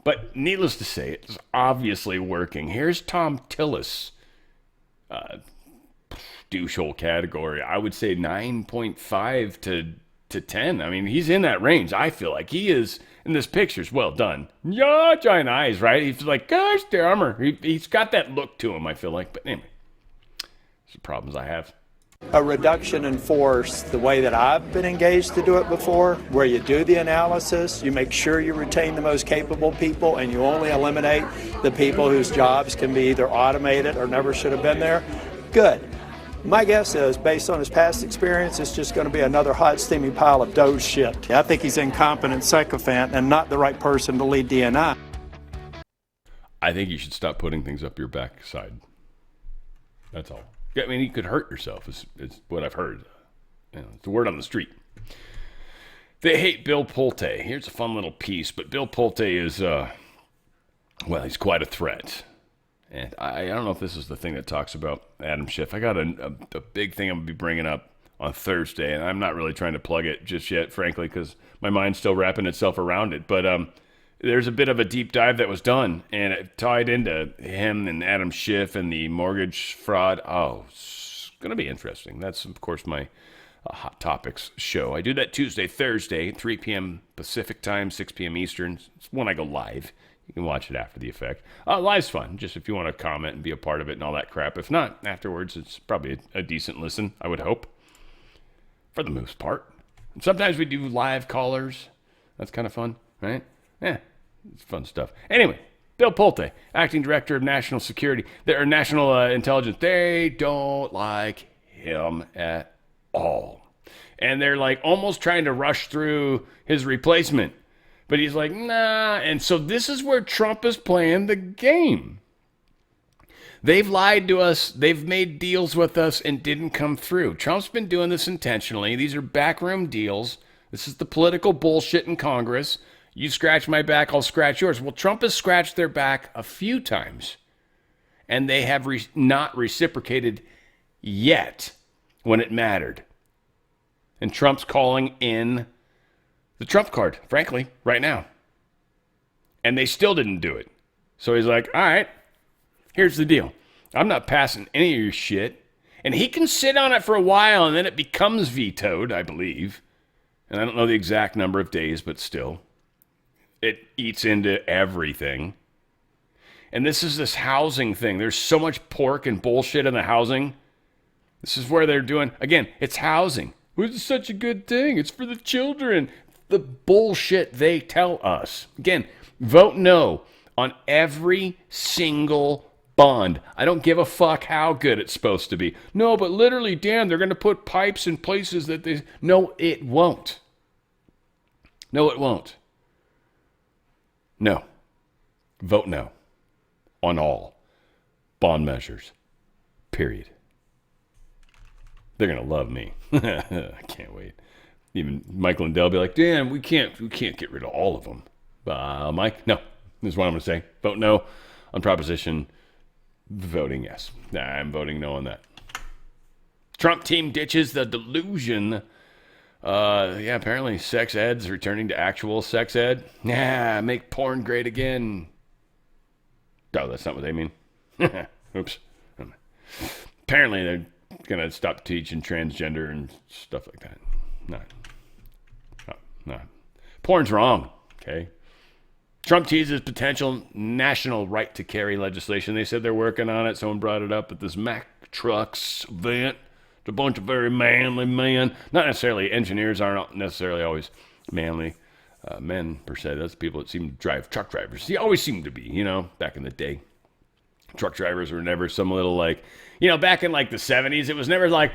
But needless to say, it's obviously working. Here's Tom Tillis. Douchehole category. I would say 9.5 to 10. I mean, he's in that range. I feel like he is. In this picture's well done. Yeah, giant eyes, right? He's like, gosh, damn. He's got that look to him, I feel like. But anyway, it's the problems I have. A reduction in force, the way that I've been engaged to do it before, where you do the analysis, you make sure you retain the most capable people, and you only eliminate the people whose jobs can be either automated or never should have been there. Good. My guess is, based on his past experience, it's just going to be another hot, steamy pile of Doge shit. I think he's an incompetent sycophant and not the right person to lead DNI. I think you should stop putting things up your backside. That's all. I mean, you could hurt yourself, is what I've heard. It's the word on the street. They hate Bill Pulte. Here's a fun little piece, but Bill Pulte is, well, he's quite a threat. And I don't know if this is the thing that talks about Adam Schiff. I got a big thing I'm going to be bringing up on Thursday, and I'm not really trying to plug it just yet, frankly, because my mind's still wrapping itself around it. But there's a bit of a deep dive that was done, and it tied into him and Adam Schiff and the mortgage fraud. Oh, it's going to be interesting. That's, of course, my Hot Topics show. I do that Tuesday, Thursday, 3 p.m. Pacific time, 6 p.m. Eastern. It's when I go live. You can watch it after the effect. Live's fun, just if you want to comment and be a part of it and all that crap. If not, afterwards, it's probably a decent listen, I would hope, for the most part. And sometimes we do live callers. That's kind of fun, right? Yeah, it's fun stuff. Anyway, Bill Pulte, acting director of national security, or national intelligence. They don't like him at all. And they're like almost trying to rush through his replacement. But he's like, nah. And so this is where Trump is playing the game. They've lied to us. They've made deals with us and didn't come through. Trump's been doing this intentionally. These are backroom deals. This is the political bullshit in Congress. You scratch my back, I'll scratch yours. Well, Trump has scratched their back a few times. And they have not reciprocated yet when it mattered. And Trump's calling in the Trump card, frankly, right now. And they still didn't do it. So he's like, all right, here's the deal. I'm not passing any of your shit. And he can sit on it for a while, and then it becomes vetoed, I believe. And I don't know the exact number of days, but still. It eats into everything. And this is this housing thing. There's so much pork and bullshit in the housing. This is where they're doing, again, it's housing. It's such a good thing. It's for the children. The bullshit they tell us. Again, vote no on every single bond. I don't give a fuck how good it's supposed to be. No, but literally, Dan, they're going to put pipes in places that they... No, it won't. No, it won't. No. Vote no on all bond measures. Period. They're going to love me. I can't wait. Even Michael and Dell be like, Dan, we can't get rid of all of them. Mike, no. This is what I'm going to say. Vote no on proposition. Voting yes. I'm voting no on that. Trump team ditches the delusion. Apparently sex ed's returning to actual sex ed. Make porn great again. Oh, that's not what they mean. Oops. Apparently they're going to stop teaching transgender and stuff like that. No. Porn's wrong, okay? Trump teases potential national right to carry legislation. They said they're working on it. Someone brought it up at this Mack Trucks event. It's a bunch of very manly men. Not necessarily, engineers aren't necessarily always manly. men per se. That's people that seem to drive, truck drivers. They always seem to be, you know, back in the day. Truck drivers were never some little like, you know, back in like the 70s, it was never like,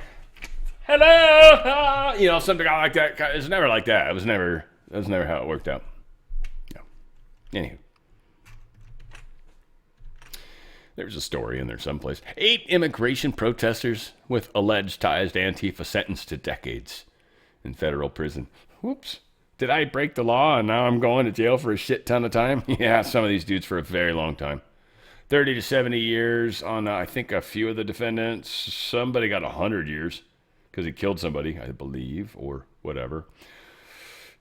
hello, you know, something like that. It was never like that. That was never how it worked out. Yeah. Anywho. There's a story in there someplace. 8 immigration protesters with alleged ties to Antifa sentenced to decades in federal prison. Whoops. Did I break the law and now I'm going to jail for a shit ton of time? Yeah, some of these dudes for a very long time. 30 to 70 years on, I think, a few of the defendants. Somebody got 100 years because he killed somebody, I believe, or whatever.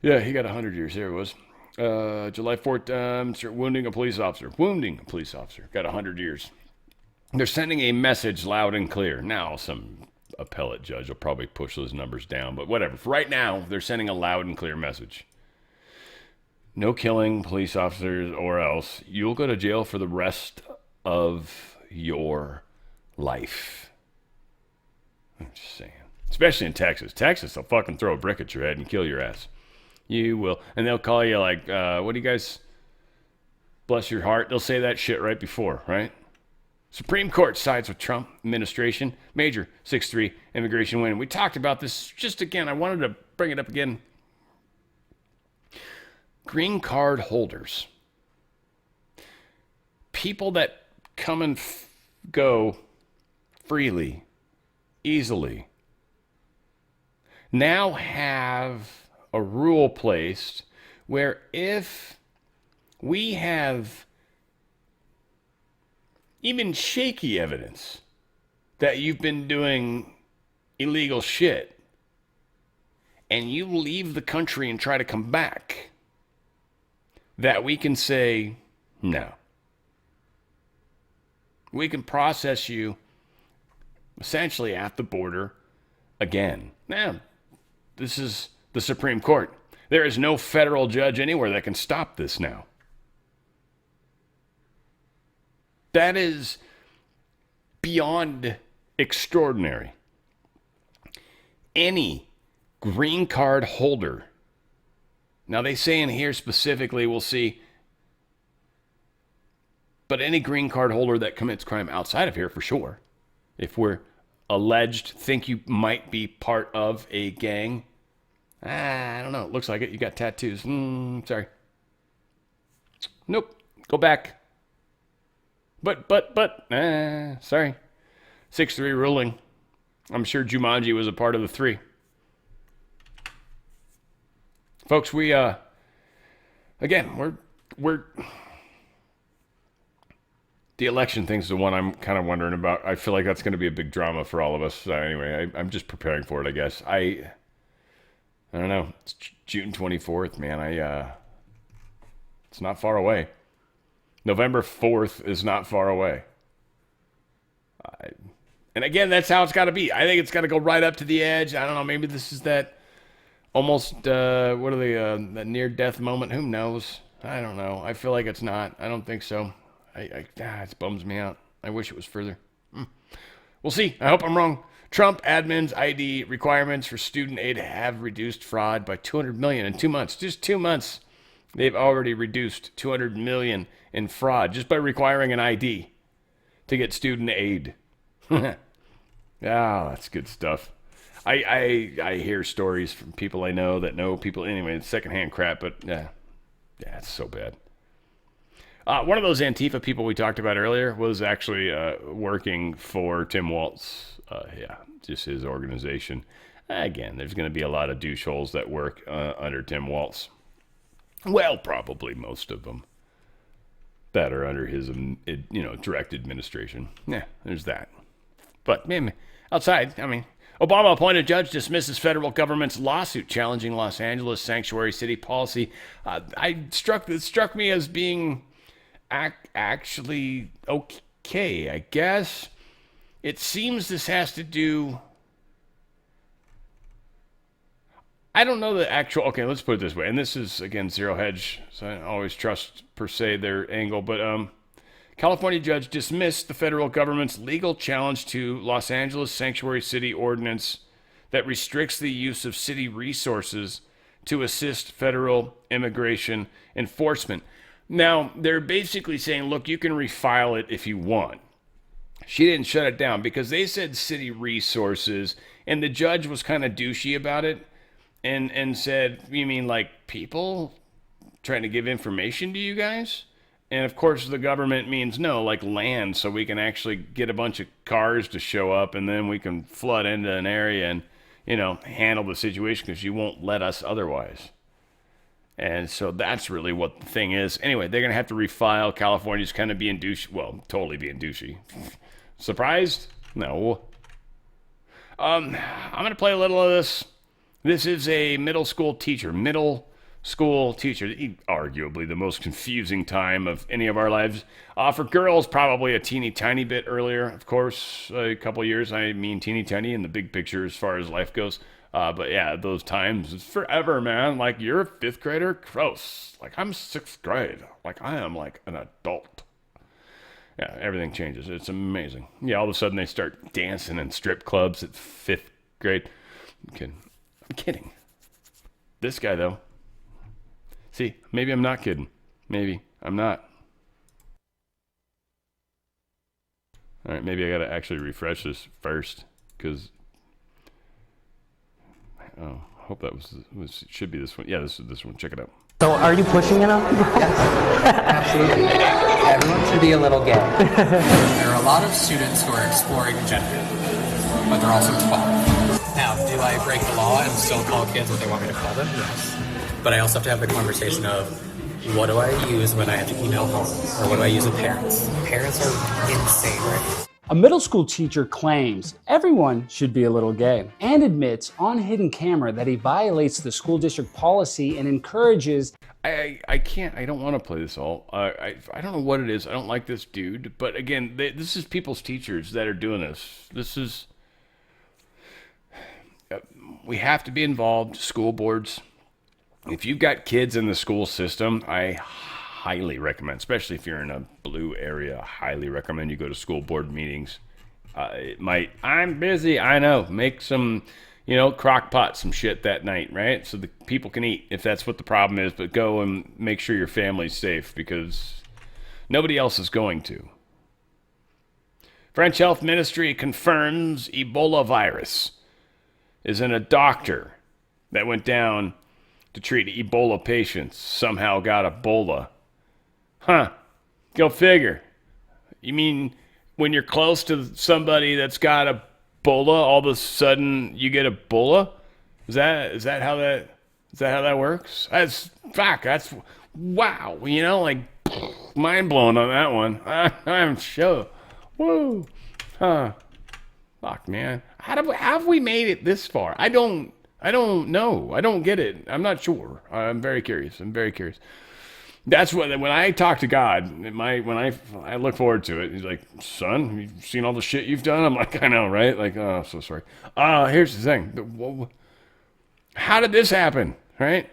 Yeah, he got 100 years. There it was. July 4th, wounding a police officer. Got 100 years. They're sending a message loud and clear. Now, some appellate judge will probably push those numbers down, but whatever. For right now, they're sending a loud and clear message. No killing police officers or else you'll go to jail for the rest of your life. I'm just saying. Especially in Texas. Texas will fucking throw a brick at your head and kill your ass. You will. And they'll call you like, what do you guys, bless your heart? They'll say that shit right before, right? Supreme Court sides with Trump administration. Major 6-3 immigration win. We talked about this just again. I wanted to bring it up again. Green card holders. People that come and go freely, easily, now have a rule placed where if we have even shaky evidence that you've been doing illegal shit and you leave the country and try to come back, that we can say, no. We can process you essentially at the border again. Now, this is the Supreme Court. There is no federal judge anywhere that can stop this now. That is beyond extraordinary. Any green card holder, now they say in here specifically, we'll see, but any green card holder that commits crime outside of here for sure, if we're alleged, think you might be part of a gang, I don't know, it looks like it, you got tattoos, sorry. Nope, go back. But, sorry. 6-3 ruling. I'm sure Jumanji was a part of the 3. Folks, we, again, we're, the election thing's the one I'm kind of wondering about. I feel like that's going to be a big drama for all of us. Anyway, I'm just preparing for it, I guess. I don't know. It's June 24th, man. It's not far away. November 4th is not far away. And again, that's how it's got to be. I think it's got to go right up to the edge. I don't know. Maybe this is that almost, what are they, that near-death moment? Who knows? I don't know. I feel like it's not. I don't think so. It bums me out. I wish it was further. We'll see. I hope I'm wrong. Trump admin's ID requirements for student aid have reduced fraud by $200 million in 2 months. Just 2 months. They've already reduced $200 million in fraud just by requiring an ID to get student aid. That's good stuff. I hear stories from people I know that know people. Anyway, it's secondhand crap, but it's so bad. One of those Antifa people we talked about earlier was actually working for Tim Walz. Just his organization. Again, there's going to be a lot of doucheholes that work under Tim Walz. Well, probably most of them that are under his, direct administration. Yeah, there's that. But man, outside, Obama appointed judge dismisses federal government's lawsuit challenging Los Angeles sanctuary city policy. It struck me as being actually okay, I guess. It seems this has to do. I don't know the actual, okay, let's put it this way. And this is, again, zero hedge, so I don't always trust, per se, their angle. But California judge dismissed the federal government's legal challenge to Los Angeles sanctuary city ordinance that restricts the use of city resources to assist federal immigration enforcement. Now, they're basically saying, look, you can refile it if you want. She didn't shut it down because they said city resources, and the judge was kind of douchey about it and said, you mean like people trying to give information to you guys? And of course the government means no, like land, so we can actually get a bunch of cars to show up and then we can flood into an area and, you know, handle the situation because you won't let us otherwise. And so that's really what the thing is. Anyway, they're going to have to refile. California's kind of being douchey. Well, totally being douchey. Surprised? No. I'm going to play a little of this. This is a middle school teacher. Arguably the most confusing time of any of our lives. For girls, probably a teeny tiny bit earlier. Of course, a couple years, I mean teeny tiny in the big picture as far as life goes. But yeah, those times, it's forever, man. Like, you're a 5th grader? Gross. Like, I'm 6th grade. Like, I am like an adult. Yeah, everything changes. It's amazing. Yeah, all of a sudden they start dancing in strip clubs at 5th grade. I'm kidding. This guy, though. See, maybe I'm not kidding. Maybe I'm not. All right, maybe I got to actually refresh this first because... Oh, I hope that was should be this one. Yeah, this is this one. Check it out. So are you pushing enough? Yes, absolutely. Everyone should be a little gay. There are a lot of students who are exploring gender, but they're also 12. Now, do I break the law and still call kids what they want me to call them? Yes. But I also have to have the conversation of, what do I use when I have to email home? Or what do I use with parents? Parents are insane right now. A middle school teacher claims everyone should be a little gay and admits on hidden camera that he violates the school district policy and encourages... I don't want to play this all. I don't know what it is. I don't like this dude. But again, this is people's teachers that are doing this. This is... we have to be involved, school boards. If you've got kids in the school system, I highly recommend, especially if you're in a blue area, I highly recommend you go to school board meetings. I'm busy, I know. Make some, crock pot, some shit that night, right? So the people can eat if that's what the problem is, but go and make sure your family's safe because nobody else is going to. French Health Ministry confirms Ebola virus is in a doctor that went down to treat Ebola patients, somehow got Ebola. Huh. Go figure. You mean when you're close to somebody that's got Ebola, all of a sudden you get Ebola? Is that how that works? That's wow. Mind blown on that one. I'm sure. Woo. Huh. Fuck, man. How have we made it this far? I don't know. I don't get it. I'm not sure. I'm very curious. That's when I talk to God, when I look forward to it. He's like, son, you've seen all the shit you've done? I'm like, I know, right? Like, oh, I'm so sorry. Here's the thing. How did this happen, right?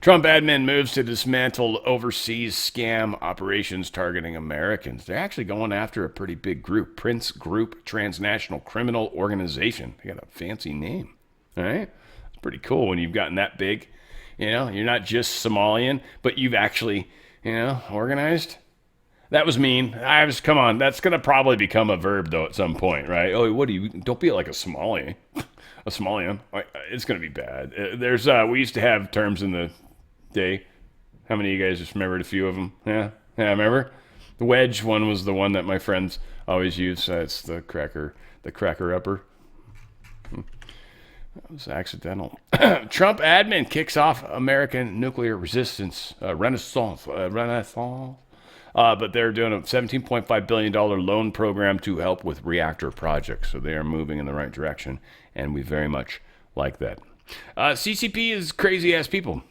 Trump admin moves to dismantle overseas scam operations targeting Americans. They're actually going after a pretty big group, Prince Group Transnational Criminal Organization. They got a fancy name, all right? It's pretty cool when you've gotten that big. You're not just Somalian, but you've actually, organized. That was mean. Come on. That's going to probably become a verb, though, at some point, right? Oh, don't be like a Somali. A Somalian. It's going to be bad. We used to have terms in the day. How many of you guys just remembered a few of them? Yeah, I remember. The wedge one was the one that my friends always use. It's the cracker upper. That was accidental. Trump admin kicks off American nuclear resistance renaissance. But they're doing a $17.5 billion loan program to help with reactor projects. So they are moving in the right direction, and we very much like that. CCP is crazy-ass people.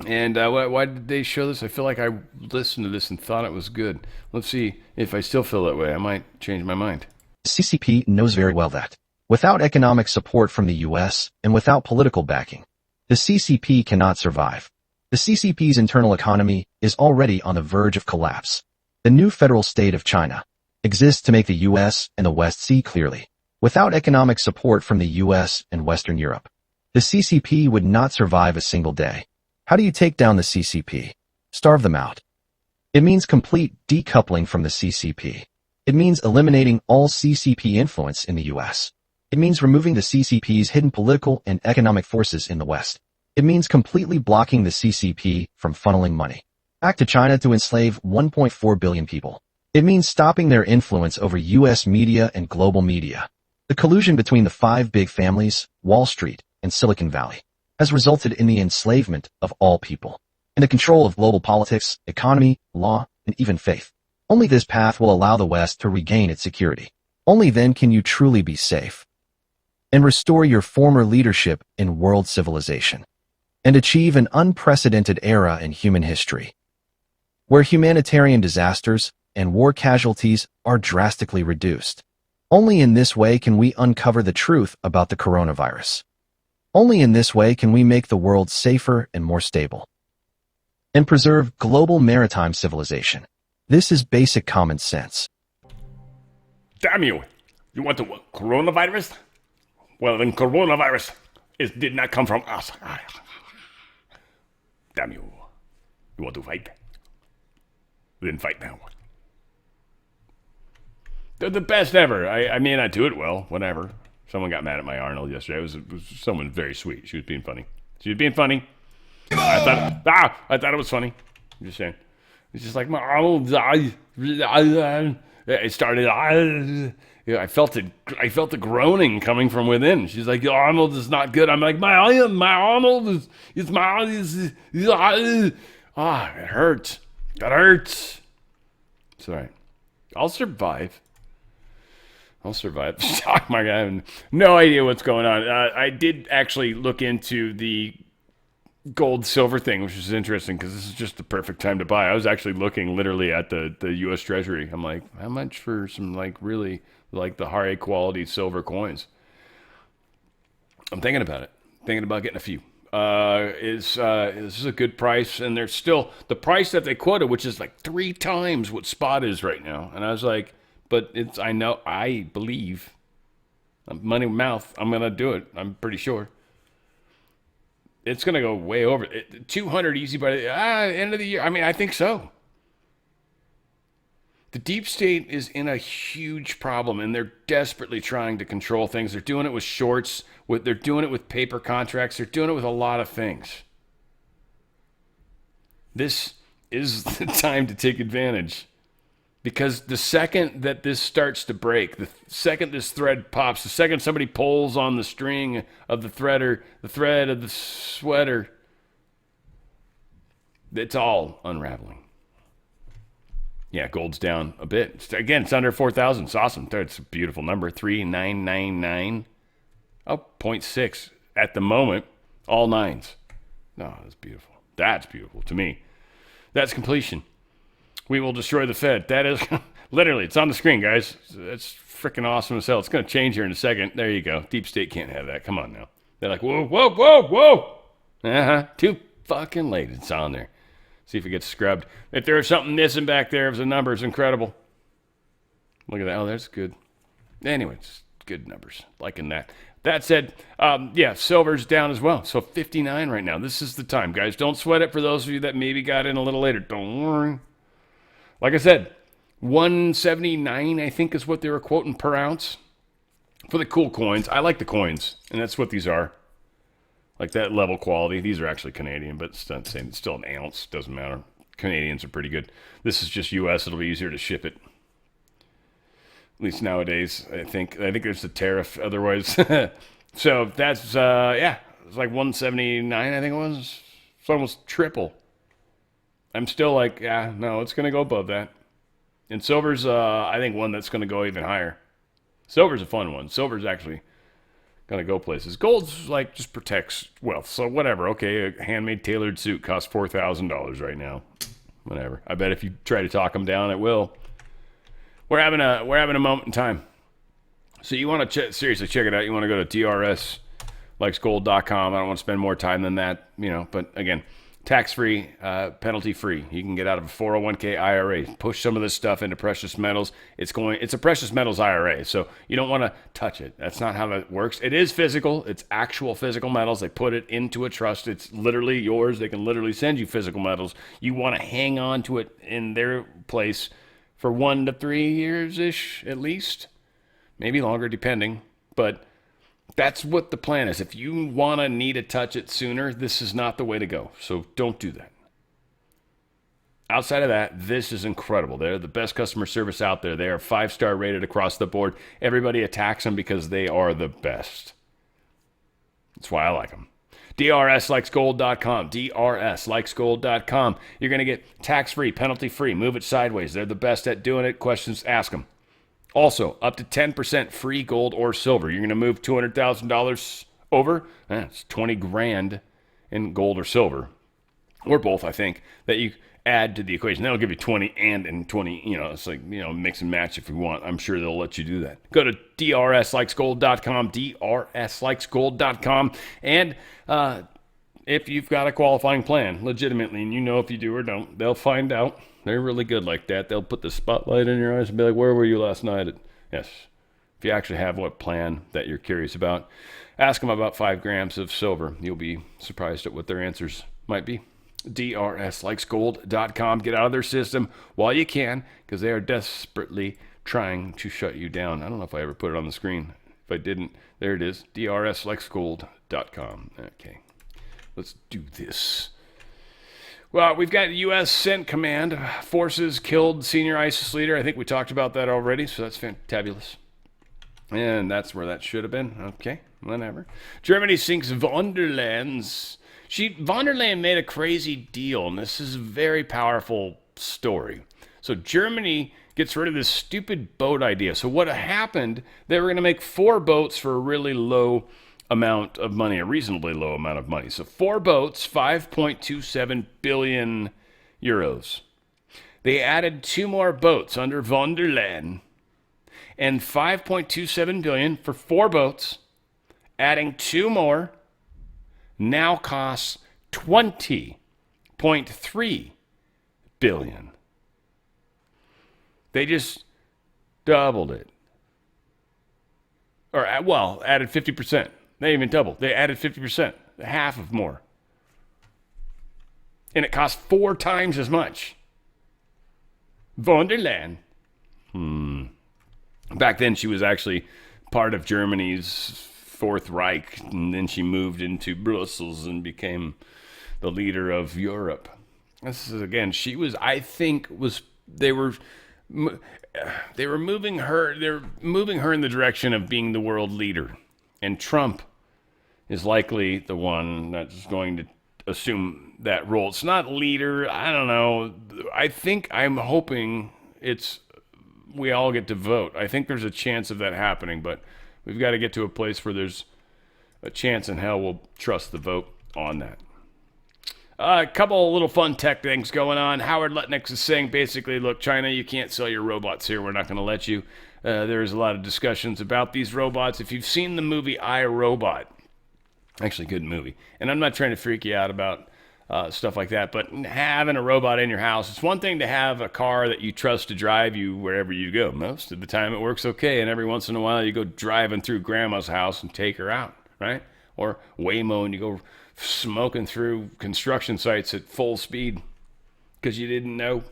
And why did they show this? I feel like I listened to this and thought it was good. Let's see if I still feel that way. I might change my mind. CCP knows very well that without economic support from the U.S. and without political backing, the CCP cannot survive. The CCP's internal economy is already on the verge of collapse. The new federal state of China exists to make the U.S. and the West see clearly. Without economic support from the U.S. and Western Europe, The CCP would not survive a single day. How do you take down the CCP? Starve them out. It means complete decoupling from the CCP. It means eliminating all CCP influence in the U.S. It means removing the CCP's hidden political and economic forces in the West. It means completely blocking the CCP from funneling money back to China to enslave 1.4 billion people. It means stopping their influence over U.S. media and global media. The collusion between the five big families, Wall Street, and Silicon Valley has resulted in the enslavement of all people and the control of global politics, economy, law, and even faith. Only this path will allow the West to regain its security. Only then can you truly be safe and restore your former leadership in world civilization and achieve an unprecedented era in human history, where humanitarian disasters and war casualties are drastically reduced. Only in this way can we uncover the truth about the coronavirus. Only in this way can we make the world safer and more stable, and preserve global maritime civilization. This is basic common sense. Damn you! You want the coronavirus? Well, then coronavirus did not come from us. Damn you! You want to fight? Then fight now. They're the best ever. I mean, I do it well. Whatever. Someone got mad at my Arnold yesterday. It was someone very sweet. She was being funny. I thought it was funny. I'm just saying. It's just like my Arnold. It started. I felt it. I felt the groaning coming from within. She's like, "Your Arnold is not good." I'm like, my Arnold is it hurts. That hurts. It's all right. I'll survive. Oh my God, I have no idea what's going on. I did actually look into the gold silver thing, which is interesting because this is just the perfect time to buy. I was actually looking literally at the U.S. Treasury. I'm like, how much for some really the high quality silver coins? I'm thinking about it. Thinking about getting a few. Is this a good price? And there's still the price that they quoted, which is like 3 times what spot is right now. And I was like, but I believe, money mouth, I'm going to do it. I'm pretty sure. It's going to go way over. 200 easy by the end of the year. I mean, I think so. The deep state is in a huge problem, and they're desperately trying to control things. They're doing it with shorts. They're doing it with paper contracts. They're doing it with a lot of things. This is the time to take advantage. Because the second that this starts to break, the second this thread pops, the second somebody pulls on the string of the thread of the sweater, it's all unraveling. Yeah, gold's down a bit. Again, it's under 4,000. It's awesome. It's a beautiful number. 3,999. Oh, 0.6 at the moment. All nines. No, that's beautiful. That's beautiful to me. That's completion. We will destroy the Fed. That is literally, it's on the screen, guys. It's freaking awesome as hell. It's going to change here in a second. There you go. Deep state can't have that. Come on now. They're like, whoa, whoa, whoa, whoa. Too fucking late. It's on there. See if it gets scrubbed. If there was something missing back there, if the number is incredible. Look at that. Oh, that's good. Anyway, it's good numbers. Liking that. That said, silver's down as well. So 59 right now. This is the time, guys. Don't sweat it for those of you that maybe got in a little later. Don't worry. Like I said, 179, I think, is what they were quoting per ounce for the cool coins. I like the coins, and that's what these are. Like that level quality. These are actually Canadian, but it's not saying it's still an ounce. Doesn't matter. Canadians are pretty good. This is just U.S. It'll be easier to ship it. At least nowadays, I think there's a tariff otherwise. So that's, it's like 179, I think it was. It's almost triple. I'm still like, no, it's going to go above that. And silver's, I think, one that's going to go even higher. Silver's a fun one. Silver's actually going to go places. Gold's like just protects wealth. So whatever. Okay, a handmade tailored suit costs $4,000 right now. Whatever. I bet if you try to talk them down, it will. We're having a moment in time. So you want to seriously check it out. You want to go to drslikesgold.com. I don't want to spend more time than that, but again, Tax-free, penalty-free. You can get out of a 401k IRA. Push some of this stuff into precious metals. It's a precious metals IRA, so you don't want to touch it. That's not how that works. It is physical. It's actual physical metals. They put it into a trust. It's literally yours. They can literally send you physical metals. You want to hang on to it in their place for 1 to 3 years-ish at least. Maybe longer, depending. But that's what the plan is. If you want to need to touch it sooner, this is not the way to go. So don't do that. Outside of that, this is incredible. They're the best customer service out there. They are 5-star rated across the board. Everybody attacks them because they are the best. That's why I like them. DRSlikesGold.com. DRSlikesGold.com. You're going to get tax-free, penalty-free. Move it sideways. They're the best at doing it. Questions, ask them. Also, up to 10% free gold or silver. You're going to move $200,000 over. That's 20 grand in gold or silver, or both, I think, that you add to the equation. That'll give you 20 and 20. It's like, mix and match if you want. I'm sure they'll let you do that. Go to DRSlikesGold.com, DRSlikesGold.com, and if you've got a qualifying plan, legitimately, and if you do or don't, they'll find out. They're really good like that. They'll put the spotlight in your eyes and be like, where were you last night? Yes. If you actually have what plan that you're curious about, ask them about 5 grams of silver. You'll be surprised at what their answers might be. DRSlikesGold.com. Get out of their system while you can, because they are desperately trying to shut you down. I don't know if I ever put it on the screen. If I didn't, there it is. DRSlikesGold.com. Okay. Let's do this. Well, we've got U.S. Sent Command forces killed senior ISIS leader. I think we talked about that already, so that's fantabulous. And that's where that should have been. Okay, whatever. Germany sinks von der Leyen's. Von der Leyen made a crazy deal, and this is a very powerful story. So Germany gets rid of this stupid boat idea. So what happened, they were going to make 4 boats for a really low amount of money, a reasonably low amount of money. So 4 boats, 5.27 billion euros. They added 2 more boats under von der Leyen, and 5.27 billion for 4 boats, adding 2 more, now costs 20.3 billion. They just doubled it. Or, added 50%. They even doubled. They added 50%, half of more. And it cost 4 times as much. Von der Leyen. Back then, she was actually part of Germany's Fourth Reich, and then she moved into Brussels and became the leader of Europe. This is, again, she was, I think, they were moving her in the direction of being the world leader. And Trump is likely the one that's going to assume that role. It's not leader. I don't know. I'm hoping we all get to vote. I think there's a chance of that happening, but we've got to get to a place where there's a chance in hell we'll trust the vote on that. A couple of little fun tech things going on. Howard Lutnick is saying basically, look, China, you can't sell your robots here. We're not going to let you. There's a lot of discussions about these robots. If you've seen the movie I, Robot, actually good movie, and I'm not trying to freak you out about stuff like that, but having a robot in your house, it's one thing to have a car that you trust to drive you wherever you go. Most of the time it works okay, and every once in a while you go driving through grandma's house and take her out, right? Or Waymo and you go smoking through construction sites at full speed because you didn't know.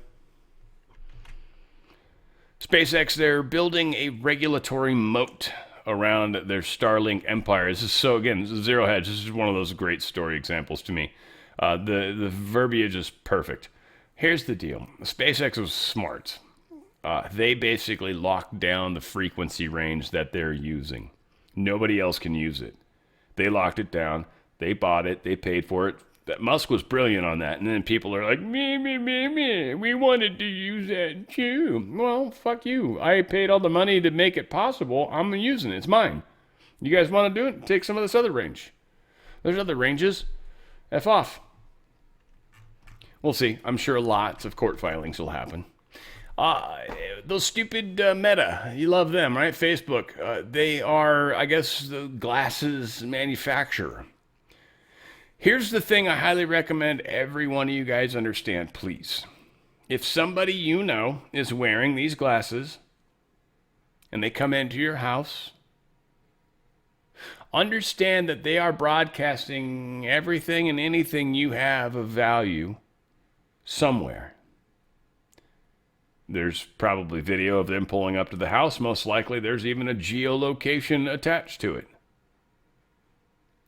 SpaceX, they're building a regulatory moat around their Starlink empire. This is zero hedge. This is one of those great story examples to me. The verbiage is perfect. Here's the deal. SpaceX was smart. They basically locked down the frequency range that they're using. Nobody else can use it. They locked it down. They bought it. They paid for it. That Musk was brilliant on that. And then people are like, me. We wanted to use that too. Well, fuck you. I paid all the money to make it possible. I'm using it. It's mine. You guys want to do it? Take some of this other range. There's other ranges. F off. We'll see. I'm sure lots of court filings will happen. Those stupid Meta, you love them, right? Facebook. They are, I guess, the glasses manufacturer. Here's the thing I highly recommend every one of you guys understand, please. If somebody you know is wearing these glasses and they come into your house, understand that they are broadcasting everything and anything you have of value somewhere. There's probably video of them pulling up to the house. Most likely there's even a geolocation attached to it.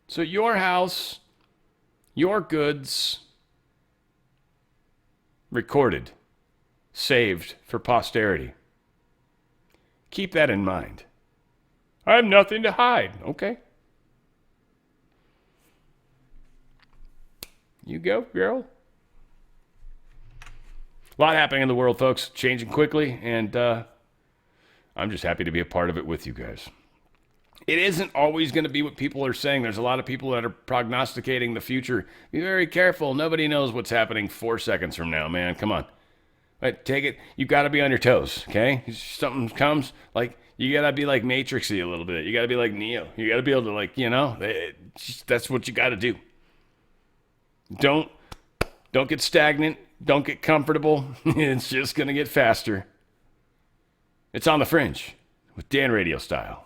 So your house, your goods, recorded, saved for posterity. Keep that in mind. I have nothing to hide. Okay. You go, girl. A lot happening in the world, folks. Changing quickly, and I'm just happy to be a part of it with you guys. It isn't always going to be what people are saying. There's a lot of people that are prognosticating the future. Be very careful. Nobody knows what's happening 4 seconds from now, man. Come on. Right, take it. You got to be on your toes, okay? Something comes, like, you got to be like Matrixy a little bit. You got to be like Neo. You got to be able to, like, that's what you got to do. Don't get stagnant. Don't get comfortable. It's just going to get faster. It's on the Fringe with Dan RadioStyle.